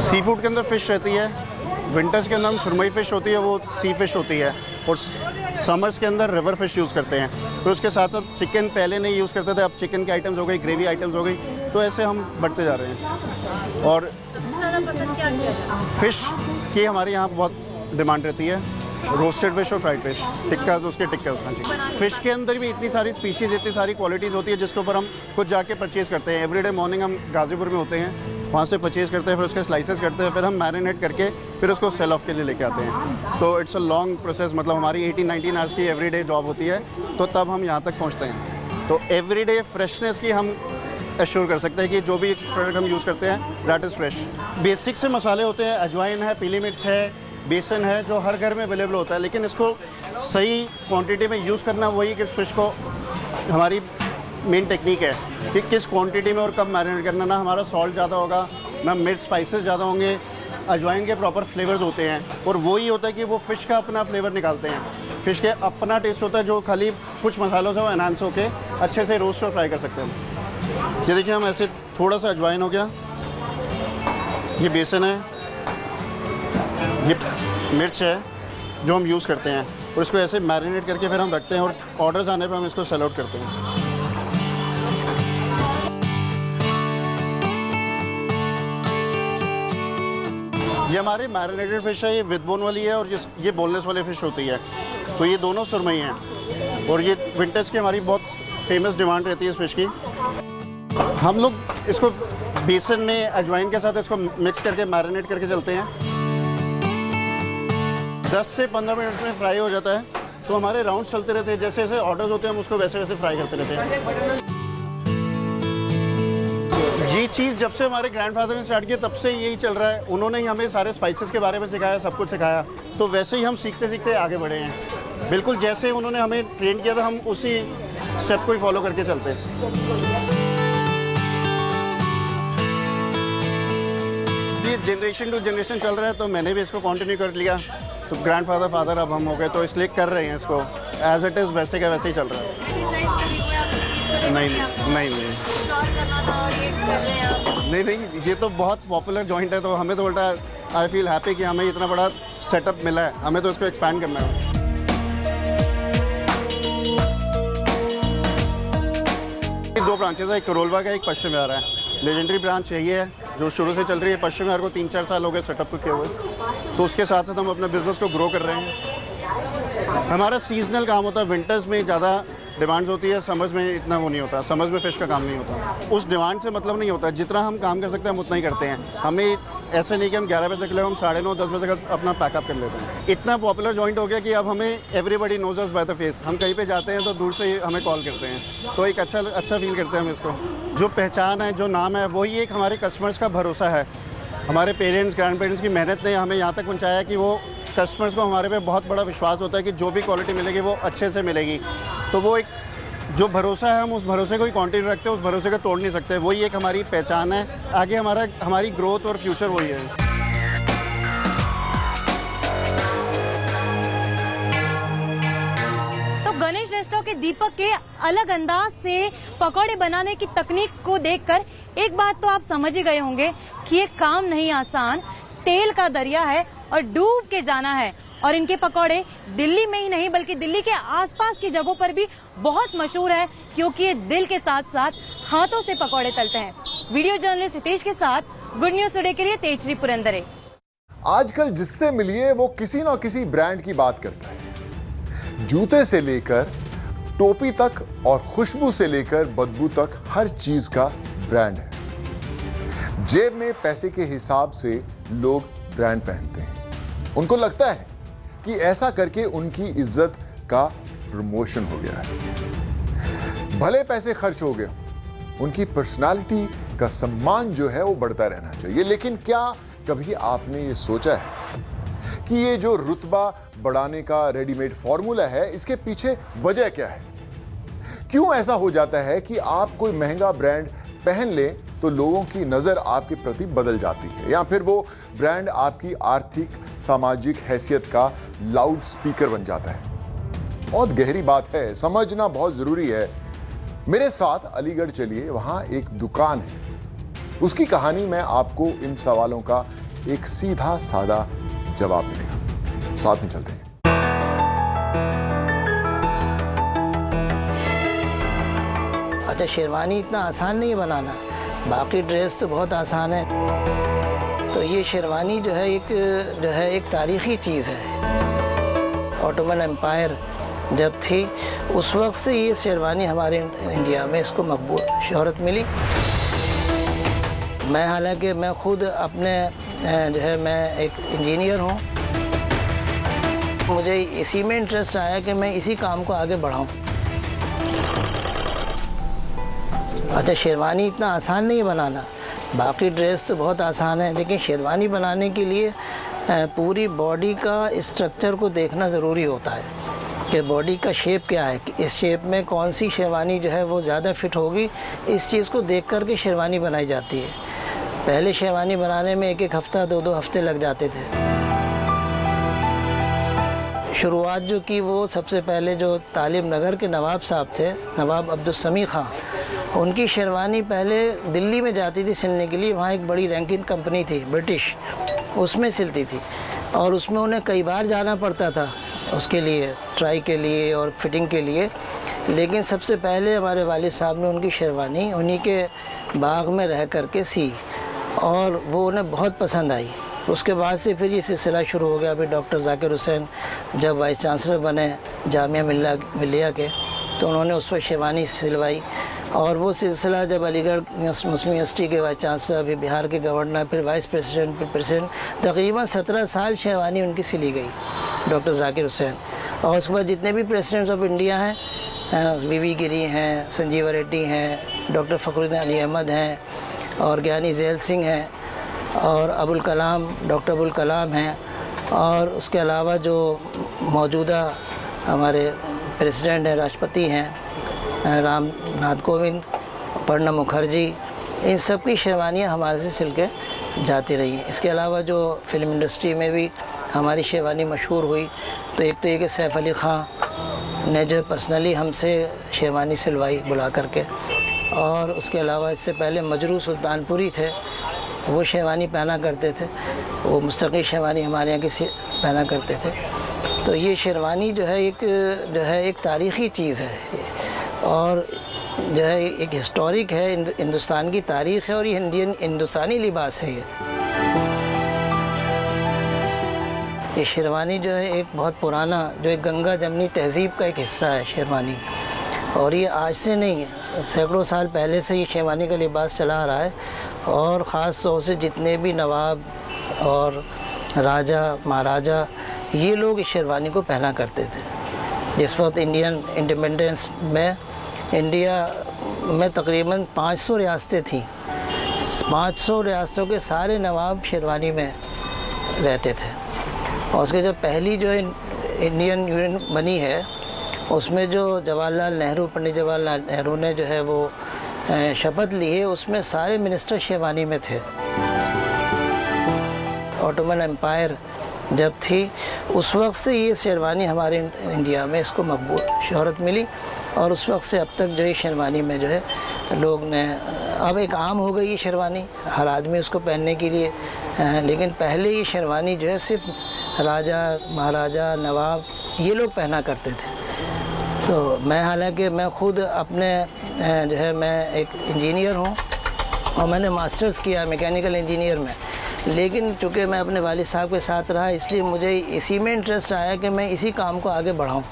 सी फूड के अंदर फ़िश रहती है, विंटर्स के अंदर हम सुरमई फ़िश होती है, वो सी फिश होती है, और समर्स के अंदर रिवर फिश यूज़ करते हैं। फिर उसके साथ साथ चिकन पहले नहीं यूज़ करते थे, अब चिकन के आइटम्स हो गई, ग्रेवी आइटम्स हो गई, तो ऐसे हम बढ़ते जा रहे हैं। और फ़िश की हमारे यहाँ बहुत डिमांड रहती है, रोस्टेड फिश और फ्राइड फिश, टिक्काज, उसके टिक्काज। हाँ जी, फिश के अंदर भी इतनी सारी स्पीशीज़, इतनी सारी क्वालिटीज़ होती है जिसके ऊपर हम खुद जाके परचेज़ करते हैं। एवरीडे मॉर्निंग हम गाज़ीपुर में होते हैं, वहाँ से परचेज़ करते हैं, फिर उसके स्लाइसेस करते हैं, फिर हम मैरिनेट करके फिर उसको सेल ऑफ के लिए लेके आते हैं। तो इट्स अ लॉन्ग प्रोसेस, मतलब हमारी 18-19 आवर्स की एवरीडे जॉब होती है, तो तब हम यहाँ तक पहुँचते हैं। तो एवरीडे फ्रेशनेस की हम एश्योर कर सकते हैं कि जो भी प्रोडक्ट हम यूज़ करते हैं दैट इज़ फ्रेश। बेसिक से मसाले होते हैं, अजवाइन है, पीली मिर्च है, बेसन है, जो हर घर में अवेलेबल होता है, लेकिन इसको सही क्वांटिटी में यूज़ करना, वही किस फिश को हमारी मेन टेक्निक है कि किस क्वांटिटी में और कब मैरिनेट करना। ना हमारा सॉल्ट ज़्यादा होगा, ना मिर्च स्पाइसेस ज़्यादा होंगे, अजवाइन के प्रॉपर फ्लेवर्स होते हैं, और वही होता है कि वो फ़िश का अपना फ्लेवर निकालते हैं। फ़िश के अपना टेस्ट होता है जो खाली कुछ मसालों से वो एनहांस होकर अच्छे से रोस्ट और फ्राई कर सकते हैं। ये देखिए, हम ऐसे थोड़ा सा अजवाइन हो गया, ये बेसन है, ये मिर्च है जो हम यूज़ करते हैं, और इसको ऐसे मैरिनेट करके फिर हम रखते हैं, और ऑर्डर्स आने पे हम इसको सेल आउट करते हैं। ये हमारी मैरिनेटेड फ़िश है, ये विद बोन वाली है, और ये बोनलेस वाली फ़िश होती है। तो ये दोनों सुरमई हैं, और ये विंटर्स की हमारी बहुत फेमस डिमांड रहती है इस फ़िश की। हम लोग इसको बेसन में अजवाइन के साथ इसको मिक्स करके मैरिनेट करके चलते हैं, 10 से 15 मिनट में फ्राई हो जाता है। तो हमारे राउंड चलते रहते हैं, जैसे जैसे ऑर्डर्स होते हैं हम उसको वैसे वैसे फ्राई करते रहते हैं। ये चीज़ जब से हमारे ग्रैंडफादर ने स्टार्ट किया तब से यही चल रहा है, उन्होंने ही हमें सारे स्पाइसेस के बारे में सिखाया, सब कुछ सिखाया, तो वैसे ही हम सीखते सीखते आगे बढ़े हैं। बिल्कुल जैसे उन्होंने हमें ट्रेन किया था, हम उसी स्टेप को ही फॉलो करके चलते हैं। ये जनरेशन टू जनरेशन चल रहा है, तो मैंने भी इसको कंटिन्यू कर लिया, तो ग्रैंडफादर फादर अब हम हो गए, तो इसलिए कर रहे हैं इसको एज इट इज़, वैसे का वैसे ही चल रहा है। नहीं, ये तो बहुत पॉपुलर जॉइंट है, तो हमें तो उल्टा आई फील हैप्पी कि हमें इतना बड़ा सेटअप मिला है, हमें तो इसको एक्सपैंड करना है। दो ब्रांचेस है, एक करोलवा का, एक पश्चिम विहार है। लेजेंडरी ब्रांच यही है जो शुरू से चल रही है। पश्चिम विहार को 3-4 साल हो गए सेटअप को किए हुए, तो उसके साथ साथ हम अपने बिजनेस को ग्रो कर रहे हैं। हमारा सीजनल काम होता है, विंटर्स में ज़्यादा डिमांड्स होती है, समर्स में इतना वो नहीं होता, समर्स में फ़िश का काम नहीं होता। उस डिमांड से मतलब नहीं होता, जितना हम काम कर सकते हैं हम उतना ही करते हैं। हमें ऐसे नहीं कि हम 11 बजे तक ले, हम 9:30 10 बजे तक अपना पैकअप कर लेते हैं। इतना पॉपुलर जॉइंट हो गया कि अब हमें everybody knows us by the face. हम कहीं पे जाते हैं तो दूर से ही हमें कॉल करते हैं, तो एक अच्छा फील करते हैं हम इसको। जो पहचान है, जो नाम है, वही एक हमारे कस्टमर्स का भरोसा है। हमारे पेरेंट्स, ग्रैंड पेरेंट्स की मेहनत ने हमें यहाँ तक पहुँचाया कि वो कस्टमर्स को हमारे पे बहुत बड़ा विश्वास होता है कि जो भी क्वालिटी मिलेगी वो अच्छे से मिलेगी। तो वो एक जो भरोसा है, हम उस भरोसे को ही कंटिन्यू रखते हैं, उस भरोसे को तोड़ नहीं सकते। वही एक हमारी पहचान है, आगे हमारी ग्रोथ और फ्यूचर वही है। गणेश रेस्टोरेंट के दीपक के अलग अंदाज से पकौड़े बनाने की तकनीक को देखकर एक बात तो आप समझ ही गए होंगे कि ये काम नहीं आसान, तेल का दरिया है और डूब के जाना है। और इनके पकौड़े दिल्ली में ही नहीं बल्कि दिल्ली के आसपास की जगहों पर भी बहुत मशहूर है, क्योंकि ये दिल के साथ साथ हाथों से पकौड़े तलते हैं। वीडियो जर्नलिस्ट हितेश के साथ गुड न्यूज टुडे के लिए तेजश्री पुरंदरे। आजकल जिससे मिलिए वो किसी ना किसी ब्रांड की बात करता है। जूते से लेकर टोपी तक और खुशबू से लेकर बदबू तक हर चीज का ब्रांड है। जेब में पैसे के हिसाब से लोग ब्रांड पहनते हैं। उनको लगता है कि ऐसा करके उनकी इज्जत का प्रमोशन हो गया है। भले पैसे खर्च हो गए, उनकी पर्सनालिटी का सम्मान जो है वो बढ़ता रहना चाहिए। लेकिन क्या कभी आपने ये सोचा है कि ये जो रुतबा बढ़ाने का रेडीमेड फॉर्मूला है, इसके पीछे वजह क्या है? क्यों ऐसा हो जाता है कि आप कोई महंगा ब्रांड पहन लें तो लोगों की नजर आपके प्रति बदल जाती है, या फिर वो ब्रांड आपकी आर्थिक सामाजिक हैसियत का लाउड स्पीकर बन जाता है? बहुत गहरी बात है, समझना बहुत जरूरी है। मेरे साथ अलीगढ़ चलिए, वहां एक दुकान है, उसकी कहानी में आपको इन सवालों का एक सीधा सादा जवाब मिलेगा। साथ में चलते हैं। अच्छा, शेरवानी इतना आसान नहीं है बनाना, बाकी ड्रेस तो बहुत आसान है। तो ये शेरवानी जो है एक तारीखी चीज़ है। ऑटोमन एम्पायर जब थी उस वक्त से ये शेरवानी हमारे इंडिया में इसको मकबूल शोहरत मिली। हालांकि मैं खुद अपने मैं एक इंजीनियर हूँ, मुझे इसी में इंटरेस्ट आया कि मैं इसी काम को आगे बढ़ाऊँ। अच्छा, शेरवानी इतना आसान नहीं है बनाना, बाकी ड्रेस तो बहुत आसान है, लेकिन शेरवानी बनाने के लिए पूरी बॉडी का स्ट्रक्चर को देखना ज़रूरी होता है कि बॉडी का शेप क्या है, इस शेप में कौन सी शेरवानी जो है वो ज़्यादा फिट होगी। इस चीज़ को देख कर के शेरवानी बनाई जाती है। पहले शेरवानी बनाने में एक हफ्ता 2 हफ्ते लग जाते थे। शुरुआत जो की वो सबसे पहले जो तालिब नगर के नवाब साहब थे, नवाब अब्दुल समी खां, उनकी शेरवानी पहले दिल्ली में जाती थी सिलने के लिए। वहाँ एक बड़ी रैंकिंग कंपनी थी ब्रिटिश, उसमें सिलती थी और उसमें उन्हें कई बार जाना पड़ता था उसके लिए, ट्राई के लिए और फिटिंग के लिए। लेकिन सबसे पहले हमारे वालिद साहब ने उनकी शेरवानी उन्हीं के बाग में रह कर के सी और वो उन्हें बहुत पसंद आई। उसके बाद से फिर ये सिलसिला शुरू हो गया। फिर डॉक्टर जाकिर हुसैन जब वाइस चांसलर बने जामिया मिल्लिया के, तो उन्होंने उस वक्त शेरवानी सिलवाई। और वो सिलसिला जब अलीगढ़ मुस्लिम यूनिवर्सिटी के वाइस चांसलर, अभी बिहार के गवर्नर, फिर वाइस प्रेसिडेंट, फिर प्रेसिडेंट, तकरीबन 17 साल शेरवानी उनकी सिली गई, डॉक्टर जाकिर हुसैन। और उसके बाद जितने भी प्रेसिडेंट्स ऑफ इंडिया हैं, वीवी गिरी हैं, संजीवा रेड्डी हैं, डॉक्टर फ़खरुद्दीन अली अहमद हैं, और ज्ञानी ज़ैल सिंह हैं, और अबुल कलाम, डॉक्टर अबुल कलाम हैं, और उसके अलावा जो मौजूदा हमारे प्रेसिडेंट हैं, राष्ट्रपति हैं, राम नाथ कोविंद, प्रणब मुखर्जी, इन सब की शेरवानियाँ हमारे से सिल के जाती रही हैं। इसके अलावा जो फिल्म इंडस्ट्री में भी हमारी शेरवानी मशहूर हुई, तो एक तो ये कि सैफ अली ख़ान ने जो पर्सनली हमसे शेरवानी सिलवाई बुला करके, और उसके अलावा इससे पहले मजरू सुल्तानपुरी थे, वो शेरवानी पहना करते थे, वो मुस्तक़िल शेरवानी हमारे यहाँ की पहना करते थे। तो ये शेरवानी जो है एक तारीख़ी चीज़ है और जो है एक हिस्टोरिक है, हिंदुस्तान की तारीख़ है, और ये हिंदुस्तानी लिबास है। ये शेरवानी जो है एक बहुत पुराना, जो एक गंगा जमनी तहज़ीब का एक हिस्सा है शेरवानी। और ये आज से नहीं, सैकड़ों साल पहले से ये शेरवानी का लिबास चला आ रहा है। और ख़ास तौर से जितने भी नवाब और राजा महाराजा ये लोग इस शेरवानी को पहना करते थे। जिस वक्त इंडियन इंडिपेंडेंस में इंडिया में तकरीबन 500 रियासतें थीं, 500 रियासतों के सारे नवाब शेरवानी में रहते थे। और उसके जब पहली जो इंडियन यूनियन बनी है उसमें जो जवाहरलाल नेहरू, पंडित जवाहरलाल नेहरू ने जो है वो शपथ ली है, उसमें सारे मिनिस्टर शेरवानी में थे। ऑटोमन एम्पायर जब थी उस वक्त से ये शेरवानी हमारे इंडिया में इसको मकबूल शोहरत मिली और उस वक्त से अब तक जो है शेरवानी में जो है लोग ने, अब एक आम हो गई ये शेरवानी, हर आदमी उसको पहनने के लिए। लेकिन पहले ये शेरवानी जो है सिर्फ राजा महाराजा नवाब ये लोग पहना करते थे। तो मैं, हालांकि मैं ख़ुद अपने जो है मैं एक इंजीनियर हूँ और मैंने मास्टर्स किया मैकेनिकल इंजीनियर में, लेकिन चूँकि मैं अपने वालिद साहब के साथ रहा इसलिए मुझे इसी में इंटरेस्ट आया कि मैं इसी काम को आगे बढ़ाऊँ।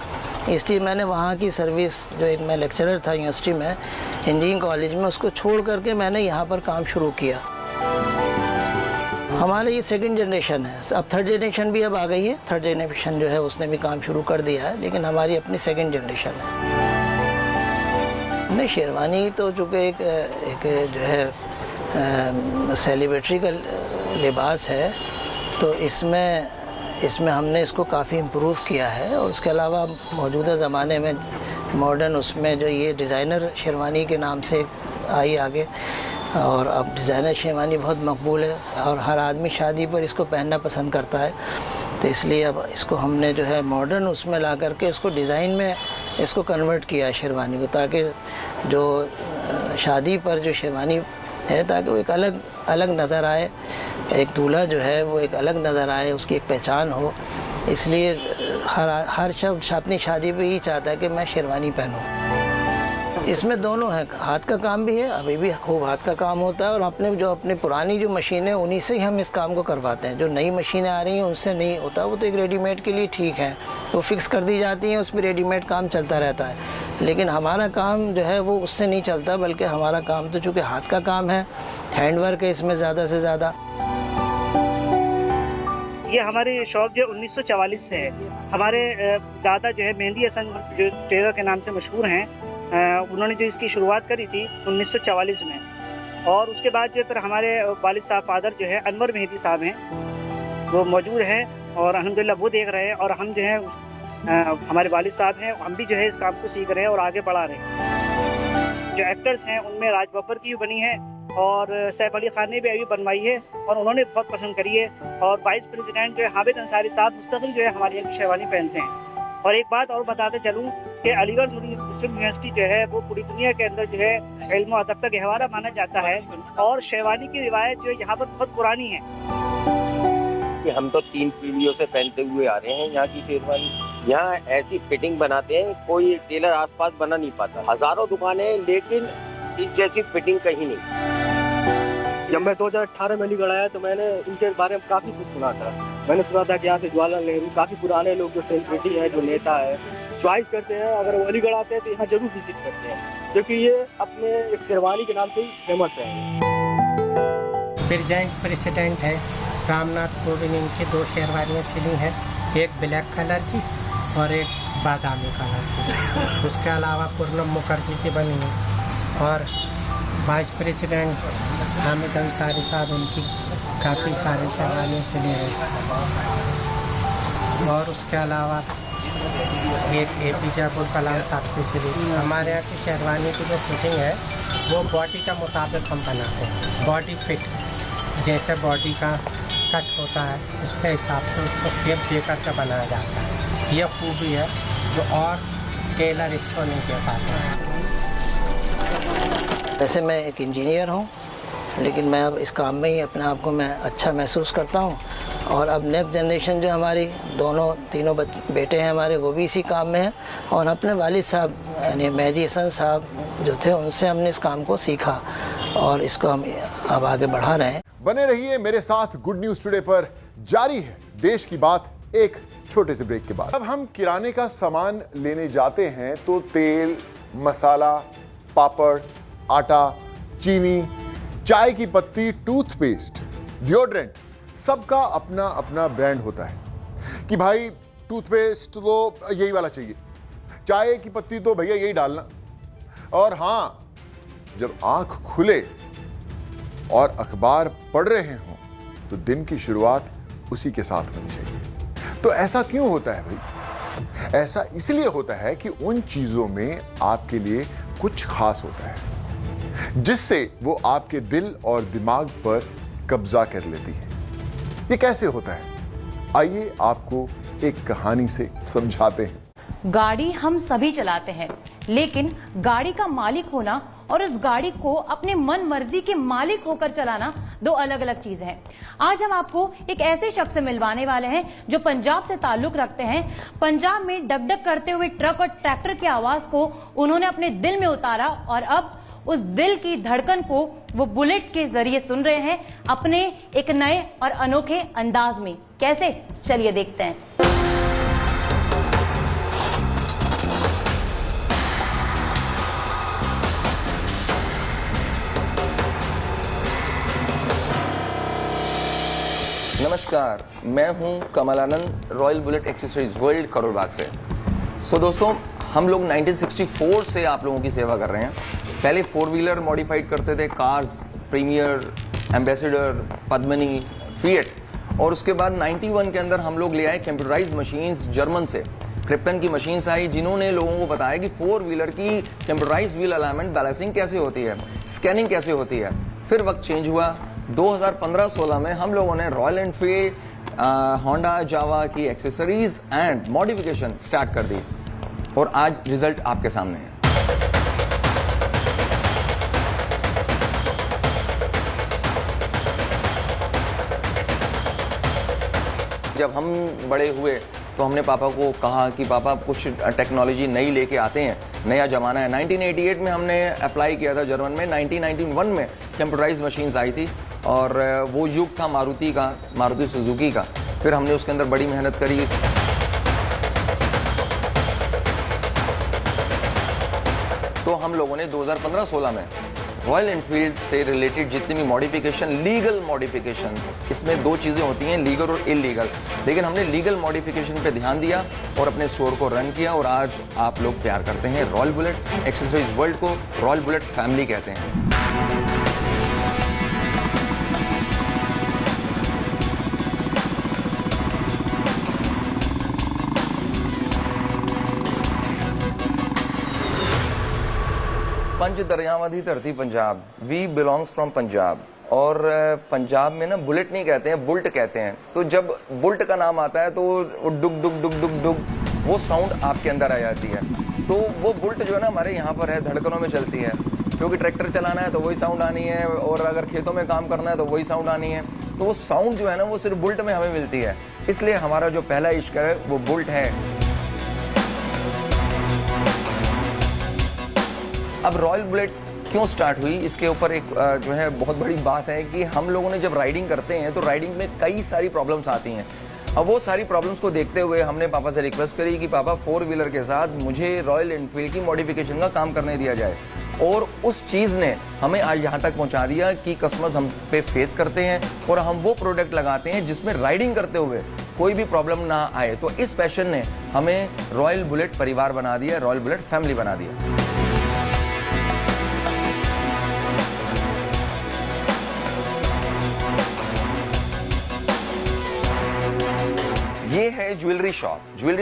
इसलिए मैंने वहाँ की सर्विस, जो एक मैं लेक्चरर था यूनिवर्सिटी में इंजीनियरिंग कॉलेज में, उसको छोड़ करके मैंने यहाँ पर काम शुरू किया। हमारे ये सेकंड जनरेशन है, अब थर्ड जनरेशन भी अब आ गई है। थर्ड जनरेशन जो है उसने भी काम शुरू कर दिया है, लेकिन हमारी अपनी सेकंड जनरेशन है। नहीं, शेरवानी तो चूँकि एक जो है सेलिब्रिटी का लिबास है, तो इसमें हमने इसको काफ़ी इम्प्रूव किया है। और उसके अलावा मौजूदा ज़माने में मॉडर्न उसमें जो ये डिज़ाइनर शेरवानी के नाम से आई आगे, और अब डिज़ाइनर शेरवानी बहुत मकबूल है और हर आदमी शादी पर इसको पहनना पसंद करता है। तो इसलिए अब इसको हमने जो है मॉडर्न उसमें ला करके इसको डिज़ाइन में इसको कन्वर्ट किया है शेरवानी को, ताकि जो शादी पर जो शेरवानी है ताकि वो एक अलग नज़र आए, एक दूल्हा जो है वो एक अलग नज़र आए, उसकी एक पहचान हो। इसलिए हर शख्स अपनी शादी पे ही चाहता है कि मैं शेरवानी पहनूं। इसमें दोनों है, हाथ का काम भी है, अभी भी खूब हाथ का काम होता है, और अपनी पुरानी जो मशीनें उन्हीं से ही हम इस काम को करवाते हैं। जो नई मशीनें आ रही हैं उनसे नहीं होता, वो तो एक रेडीमेड के लिए ठीक है, वो फिक्स कर दी जाती हैं, उसमें रेडीमेड काम चलता रहता है। लेकिन हमारा काम जो है वो उससे नहीं चलता, बल्कि हमारा काम तो चूँकि हाथ का काम है, हैंडवर्क है इसमें ज़्यादा से ज़्यादा। ये हमारी शॉप जो 1944 से है। हमारे दादा जो है मेहंदी हसन जो टेलर के नाम से मशहूर हैं, उन्होंने जो इसकी शुरुआत करी थी 1944 में। और उसके बाद जो फिर हमारे वालिद साहब फादर जो है अनवर मेहंदी साहब हैं, वो मौजूद हैं और अल्हम्दुलिल्लाह वो देख रहे हैं, और हम जो है हमारे वालिद साहब हैं, हम भी जो है इस काम को सीख रहे हैं और आगे बढ़ा रहे हैं। जो एक्टर्स हैं उनमें राज बब्बर की भी बनी है और सैफ अली खान ने भी अभी बनवाई है और उन्होंने बहुत पसंद करी है। और वाइस प्रेसिडेंट जो है हामिद अंसारी साहब मुस्तकिल जो है हमारे यहाँ की शेरवानी पहनते हैं। और एक बात और बताते चलूँ कि अलीगढ़ मुस्लिम यूनिवर्सिटी जो है वो पूरी दुनिया के अंदर जो है इल्म और अदब का गहवारा माना जाता है, और शेरवानी की रिवायत जो है यहाँ पर बहुत पुरानी है। हम तो 3 पीढ़ियों से पहनते हुए आ रहे हैं यहाँ की शेरवानी। यहाँ ऐसी फिटिंग बनाते हैं कोई टेलर आसपास बना नहीं पाता। हजारों दुकानें, लेकिन इस जैसी फिटिंग कहीं नहीं। जब मैं 2018 में अलीगढ़ आया तो मैंने इनके बारे में काफ़ी कुछ सुना था। मैंने सुना था कि यहाँ से जवाहरलाल नेहरू, काफ़ी पुराने लोग जो सेलिब्रिटी हैं, जो नेता है, चॉइस करते हैं, अगर वो अलीगढ़ आते हैं तो यहाँ जरूर विजिट करते हैं, क्योंकि ये अपने एक शेरवानी के नाम से ही फेमस है। प्रेसिडेंट है रामनाथ कोविंद, इनकी 2 शेरवानियाँ सिली हैं, एक ब्लैक कलर की और एक बादामी कलर की। उसके अलावा पूर्णम मुखर्जी की बनी है, और वाइस प्रेसिडेंट हामिद अंसारी साहब, उनकी काफ़ी सारी शेरवानियाँ सिली हैं। और उसके अलावा एक APJ अब्दुल कलाम साहब की सिली। हमारे यहाँ की शेरवानी की जो फिटिंग है वो बॉडी का मुताबिक हम बनाते हैं, बॉडी फिट, जैसे बॉडी का कट होता है उसके हिसाब से उसको शेप दे करके बनाया जाता है। ये खूबी है जो और टेलर इसको नहीं दे पाते। वैसे मैं एक इंजीनियर हूँ, लेकिन मैं अब इस काम में ही अपने आप को मैं अच्छा महसूस करता हूँ। और अब नेक्स्ट जनरेशन जो हमारी तीनों बेटे हैं हमारे, वो भी इसी काम में हैं। और अपने वालिद साहब यानी मेहंदी हसन साहब जो थे, उनसे हमने इस काम को सीखा और इसको हम अब आगे बढ़ा रहे हैं। बने रहिए मेरे साथ गुड न्यूज टुडे पर। जारी है देश की बात एक छोटे से ब्रेक के बाद। अब हम किराने का सामान लेने जाते हैं तो तेल, मसाला, पापड़, आटा, चीनी, चाय की पत्ती, टूथपेस्ट, डिओड्रेंट, सबका अपना अपना ब्रांड होता है कि भाई टूथपेस्ट तो यही वाला चाहिए, चाय की पत्ती तो भैया यही डालना। और हां, जब आंख खुले और अखबार पढ़ रहे हों तो दिन की शुरुआत उसी के साथ होनी चाहिए। तो ऐसा क्यों होता है भाई? ऐसा इसलिए होता है कि उन चीजों में आपके लिए कुछ खास होता है जिससे वो आपके दिल और दिमाग पर कब्जा कर लेती है। ये कैसे होता है? आइए आपको एक कहानी से समझाते हैं। गाड़ी हम सभी चलाते हैं, लेकिन गाड़ी का मालिक होना और उस गाड़ी को अपने मन मर्जी के मालिक होकर चलाना दो अलग अलग चीजें हैं। आज हम आपको एक ऐसे शख्स से मिलवाने वाले हैं जो पंजाब से ताल्लुक रखते हैं। पंजाब में डगडग करते हुए ट्रक और ट्रैक्टर की आवाज को उन्होंने अपने दिल में उतारा और अब उस दिल की धड़कन को वो बुलेट के जरिए सुन रहे हैं अपने एक नए और अनोखे अंदाज में। कैसे? चलिए देखते हैं। नमस्कार, मैं हूं Kamal Anand, Royal bullet accessories World Karol Bagh से। दोस्तों, हम लोग 1964 से आप लोगों की सेवा कर रहे हैं। पहले 4 व्हीलर मॉडिफाइड करते थे, cars, premier, ambassador, Padmini, Fiat, और उसके बाद 91 के अंदर हम लोग ले आए कंप्यूटराइज मशीन्स जर्मन से। क्रिप्टन की मशीन्स आई जिन्होंने लोगों को बताया कि 4 व्हीलर की कंप्यूटराइज व्हील अलाइनमेंट बैलेंसिंग कैसे होती है, स्कैनिंग कैसे होती है। फिर वक्त चेंज हुआ। 2015-16 में हम लोगों ने रॉयल एनफील्ड, होंडा, जावा की एक्सेसरीज एंड मॉडिफिकेशन स्टार्ट कर दी और आज रिजल्ट आपके सामने है। जब हम बड़े हुए तो हमने पापा को कहा कि पापा कुछ टेक्नोलॉजी नई लेके आते हैं, नया जमाना है। 1988 में हमने अप्लाई किया था जर्मन में। 1991 में कंप्यूटराइज मशीन्स आई थी और वो युग था मारुति सुजुकी का। फिर हमने उसके अंदर बड़ी मेहनत करी। तो हम लोगों ने 2015-16 में रॉयल एनफील्ड से रिलेटेड जितनी भी मॉडिफिकेशन, लीगल मॉडिफिकेशन, इसमें 2 चीज़ें होती हैं, लीगल और इलीगल, लेकिन हमने लीगल मॉडिफिकेशन पे ध्यान दिया और अपने स्टोर को रन किया और आज आप लोग प्यार करते हैं रॉयल बुलेट एक्सेसरीज वर्ल्ड को, रॉयल बुलेट फैमिली कहते हैं। पंच दरियावादी धरती Punjab, we belongs from Punjab. और पंजाब में ना बुलेट नहीं कहते हैं, बुल्ट कहते हैं। तो जब बुल्ट का नाम आता है तो डुग डुग डुग डुग डुग वो साउंड आपके अंदर आ जाती है। तो वो बुल्ट जो है ना हमारे यहाँ पर है, धड़कनों में चलती है, क्योंकि ट्रैक्टर चलाना है तो वही साउंड आनी है और अगर खेतों में काम करना है तो वही साउंड आनी है। तो वो साउंड जो है ना वो सिर्फ बुल्ट में हमें मिलती है, इसलिए हमारा जो पहला इश्क है वो बुल्ट है। अब रॉयल बुलेट क्यों स्टार्ट हुई, इसके ऊपर एक जो है बहुत बड़ी बात है कि हम लोगों ने जब राइडिंग करते हैं तो राइडिंग में कई सारी प्रॉब्लम्स आती हैं। अब वो सारी प्रॉब्लम्स को देखते हुए हमने पापा से रिक्वेस्ट करी कि पापा 4 व्हीलर के साथ मुझे रॉयल एनफील्ड की मॉडिफिकेशन का काम करने दिया जाए। और उस चीज़ ने हमें आज यहाँ तक पहुँचा दिया कि कस्टमर्स हम पे फेथ करते हैं और हम वो प्रोडक्ट लगाते हैं जिसमें राइडिंग करते हुए कोई भी प्रॉब्लम ना आए। तो इस पैशन ने हमें रॉयल बुलेट परिवार बना दिया, रॉयल बुलेट फैमिली बना दिया। ये है jewellery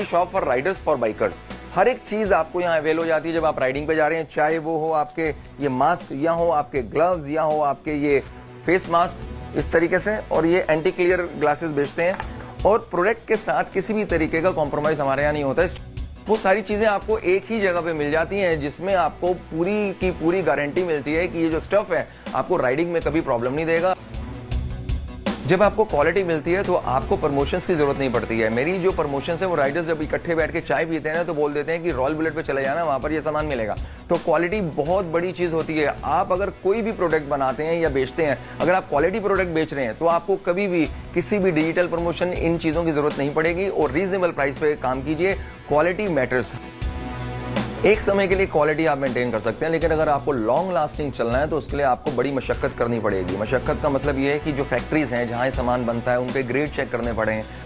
shop for riders for bikers. हर एक चीज आपको यहाँ अवेल हो जाती है जब आप राइडिंग पे जा रहे हैं, चाहे वो हो आपके ये मास्क, या हो आपके ग्लव्स, या हो आपके ये फेस मास्क इस तरीके से, और ये एंटी क्लियर ग्लासेस बेचते हैं। और प्रोडक्ट के साथ किसी भी तरीके का कॉम्प्रोमाइज हमारे यहाँ नहीं होता है। वो सारी चीजें आपको एक ही जगह पे मिल जाती हैं जिसमें आपको पूरी की पूरी गारंटी मिलती है कि ये जो स्टफ है आपको राइडिंग में कभी प्रॉब्लम नहीं देगा। जब आपको क्वालिटी मिलती है तो आपको प्रमोशंस की जरूरत नहीं पड़ती है। मेरी जो प्रमोशंस है वो राइडर्स जब इकट्ठे बैठ के चाय पीते हैं ना तो बोल देते हैं कि रॉयल बुलेट पे चले जाना, वहां पर ये सामान मिलेगा। तो क्वालिटी बहुत बड़ी चीज होती है। आप अगर कोई भी प्रोडक्ट बनाते हैं या बेचते हैं, अगर आप क्वालिटी प्रोडक्ट बेच रहे हैं तो आपको कभी भी किसी भी डिजिटल प्रमोशन, इन चीजों की जरूरत नहीं पड़ेगी और रीजनेबल प्राइस पे काम कीजिए। Quality matters. एक समय के लिए क्वालिटी आप मेंटेन कर सकते हैं, लेकिन अगर आपको लॉन्ग लास्टिंग चलना है तो उसके लिए आपको बड़ी मशक्कत करनी पड़ेगी। मशक्कत का मतलब ये है कि जो फैक्ट्रीज हैं जहाँ ये सामान बनता है उनके ग्रेड चेक करने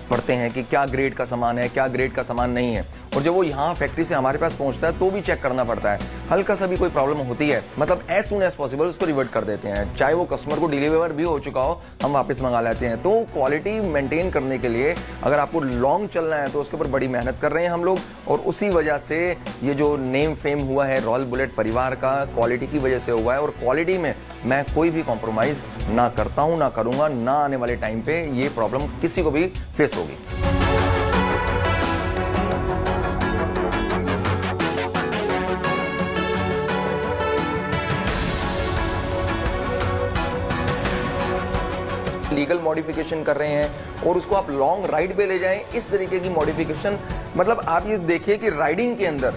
पड़ते हैं कि क्या ग्रेड का सामान है, क्या ग्रेड का सामान नहीं है। और जब वो यहाँ फैक्ट्री से हमारे पास पहुँचता है तो भी चेक करना पड़ता है। हल्का सा भी कोई प्रॉब्लम होती है मतलब एज सुन एज पॉसिबल उसको रिवर्ट कर देते हैं, चाहे वो कस्टमर को डिलीवर भी हो चुका हो, हम वापस मंगा लेते हैं। तो क्वालिटी मेंटेन करने के लिए अगर आपको लॉन्ग चलना है तो उसके ऊपर बड़ी मेहनत कर रहे हैं हम लोग, और उसी वजह से ये जो नेम फेम हुआ है रॉयल बुलेट परिवार का, क्वालिटी की वजह से हुआ है। और क्वालिटी में मैं कोई भी कॉम्प्रोमाइज़ ना करता हूँ, ना करूँगा, ना आने वाले टाइम पे ये प्रॉब्लम किसी को भी फेस होगी। लीगल मॉडिफिकेशन कर रहे हैं और उसको आप लॉन्ग राइड पे ले जाएं, इस तरीके की मॉडिफिकेशन। मतलब आप ये देखिए कि राइडिंग के अंदर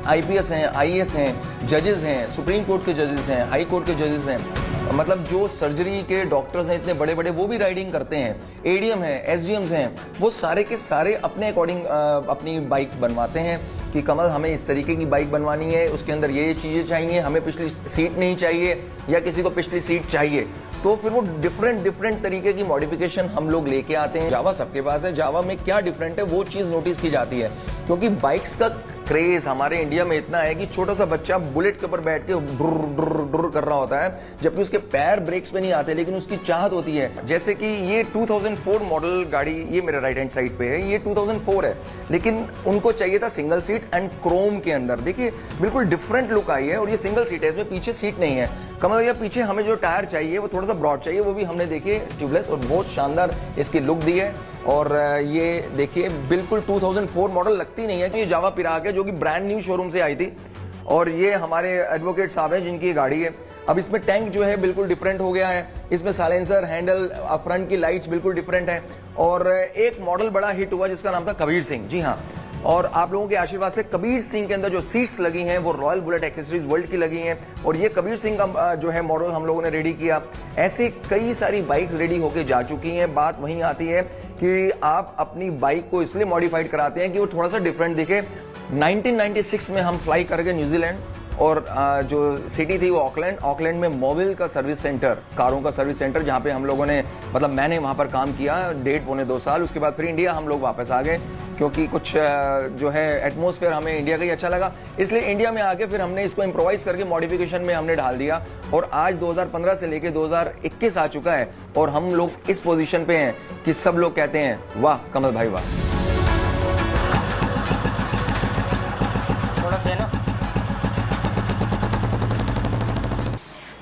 आईपीएस हैं, आईएएस हैं, जजेस हैं, सुप्रीम कोर्ट के जजेस हैं, हाई कोर्ट के जजेस हैं, मतलब जो सर्जरी के डॉक्टर्स हैं इतने बड़े बड़े वो भी राइडिंग करते हैं, एडीएम हैं, एसडीएम्स हैं, वो सारे के सारे अपने अकॉर्डिंग अपनी बाइक बनवाते हैं कि कमल हमें इस तरीके की बाइक बनवानी है, उसके अंदर ये चीज़ें चाहिए, हमें पिछली सीट नहीं चाहिए या किसी को पिछली सीट चाहिए। तो फिर वो डिफरेंट तरीके की मॉडिफिकेशन हम लोग लेके आते हैं। जावा सबके पास है, जावा में क्या डिफरेंट है वो चीज़ नोटिस की जाती है, क्योंकि बाइक्स का क्रेज हमारे इंडिया में इतना है कि छोटा सा बच्चा बुलेट के ऊपर बैठ के डुर कर रहा होता है, जबकि उसके पैर ब्रेक्स पे नहीं आते, लेकिन उसकी चाहत होती है। जैसे कि ये 2004 मॉडल गाड़ी, ये मेरे राइट हैंड साइड पे है, ये 2004 है, लेकिन उनको चाहिए था सिंगल सीट एंड क्रोम के अंदर। देखिए बिल्कुल डिफरेंट लुक आई है, और ये सिंगल सीट है, इसमें पीछे सीट नहीं है। कमल भैया पीछे हमें जो टायर चाहिए वो थोड़ा सा ब्रॉड चाहिए, वो भी हमने देखिए ट्यूबलेस, और बहुत शानदार इसकी लुक दी है। और ये देखिए बिल्कुल 2004 मॉडल लगती नहीं है कि ये जावा पिराग है जो कि ब्रांड न्यू शोरूम से आई थी। और ये हमारे एडवोकेट साहब हैं जिनकी गाड़ी है। अब इसमें टैंक जो है बिल्कुल डिफरेंट हो गया है, इसमें साइलेंसर, हैंडल, फ्रंट की लाइट्स बिल्कुल डिफरेंट है। और एक मॉडल बड़ा हिट हुआ जिसका नाम था कबीर सिंह, जी हाँ, और आप लोगों के आशीर्वाद से कबीर सिंह के अंदर जो सीट्स लगी हैं वो रॉयल बुलेट एक्सेसरीज वर्ल्ड की लगी हैं, और ये कबीर सिंह का जो है मॉडल हम लोगों ने रेडी किया। ऐसे कई सारी बाइक्स रेडी होके जा चुकी हैं। बात वहीं आती है कि आप अपनी बाइक को इसलिए मॉडिफाइड कराते हैं कि वो थोड़ा सा डिफरेंट दिखे। 1996 में हम फ्लाई कर गए न्यूजीलैंड, और जो सिटी थी वो ऑकलैंड में मोबिल का सर्विस सेंटर, कारों का सर्विस सेंटर, जहाँ पे हम लोगों ने मतलब मैंने वहाँ पर काम किया 1.5-2 साल। उसके बाद फिर इंडिया हम लोग वापस आ गए, क्योंकि कुछ जो है एटमॉस्फेयर हमें इंडिया का ही अच्छा लगा, इसलिए इंडिया में आके फिर हमने इसको इम्प्रोवाइज करके मॉडिफिकेशन में हमने डाल दिया। और आज 2015 से लेके 2021 आ चुका है, और हम लोग इस पोजीशन पे हैं कि सब लोग कहते हैं वाह कमल भाई वाह।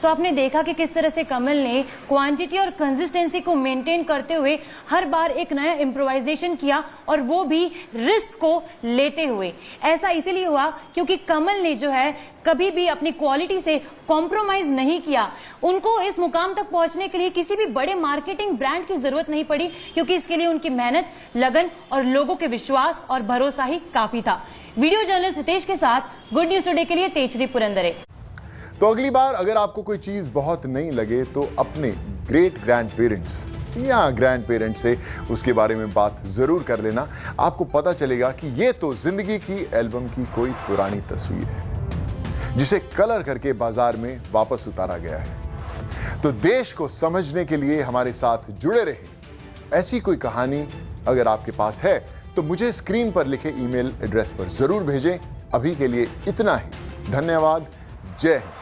तो आपने देखा कि किस तरह से कमल ने क्वांटिटी और कंसिस्टेंसी को मेंटेन करते हुए हर बार एक नया इम्प्रोवाइजेशन किया, और वो भी रिस्क को लेते हुए। ऐसा इसीलिए हुआ क्योंकि कमल ने जो है कभी भी अपनी क्वालिटी से कॉम्प्रोमाइज नहीं किया। उनको इस मुकाम तक पहुंचने के लिए किसी भी बड़े मार्केटिंग ब्रांड की जरूरत नहीं पड़ी, क्योंकि इसके लिए उनकी मेहनत, लगन और लोगों के विश्वास और भरोसा ही काफी था। वीडियो जर्नलिस्ट हितेश के साथ गुड न्यूज टुडे के लिए तेजरी पुरंदरे। तो अगली बार अगर आपको कोई चीज बहुत नई लगे तो अपने ग्रेट ग्रैंड पेरेंट्स या ग्रैंड पेरेंट्स से उसके बारे में बात जरूर कर लेना। आपको पता चलेगा कि ये तो जिंदगी की एल्बम की कोई पुरानी तस्वीर है जिसे कलर करके बाजार में वापस उतारा गया है। तो देश को समझने के लिए हमारे साथ जुड़े रहें। ऐसी कोई कहानी अगर आपके पास है तो मुझे स्क्रीन पर लिखे ईमेल एड्रेस पर जरूर भेजें। अभी के लिए इतना ही। धन्यवाद। जय हिंद।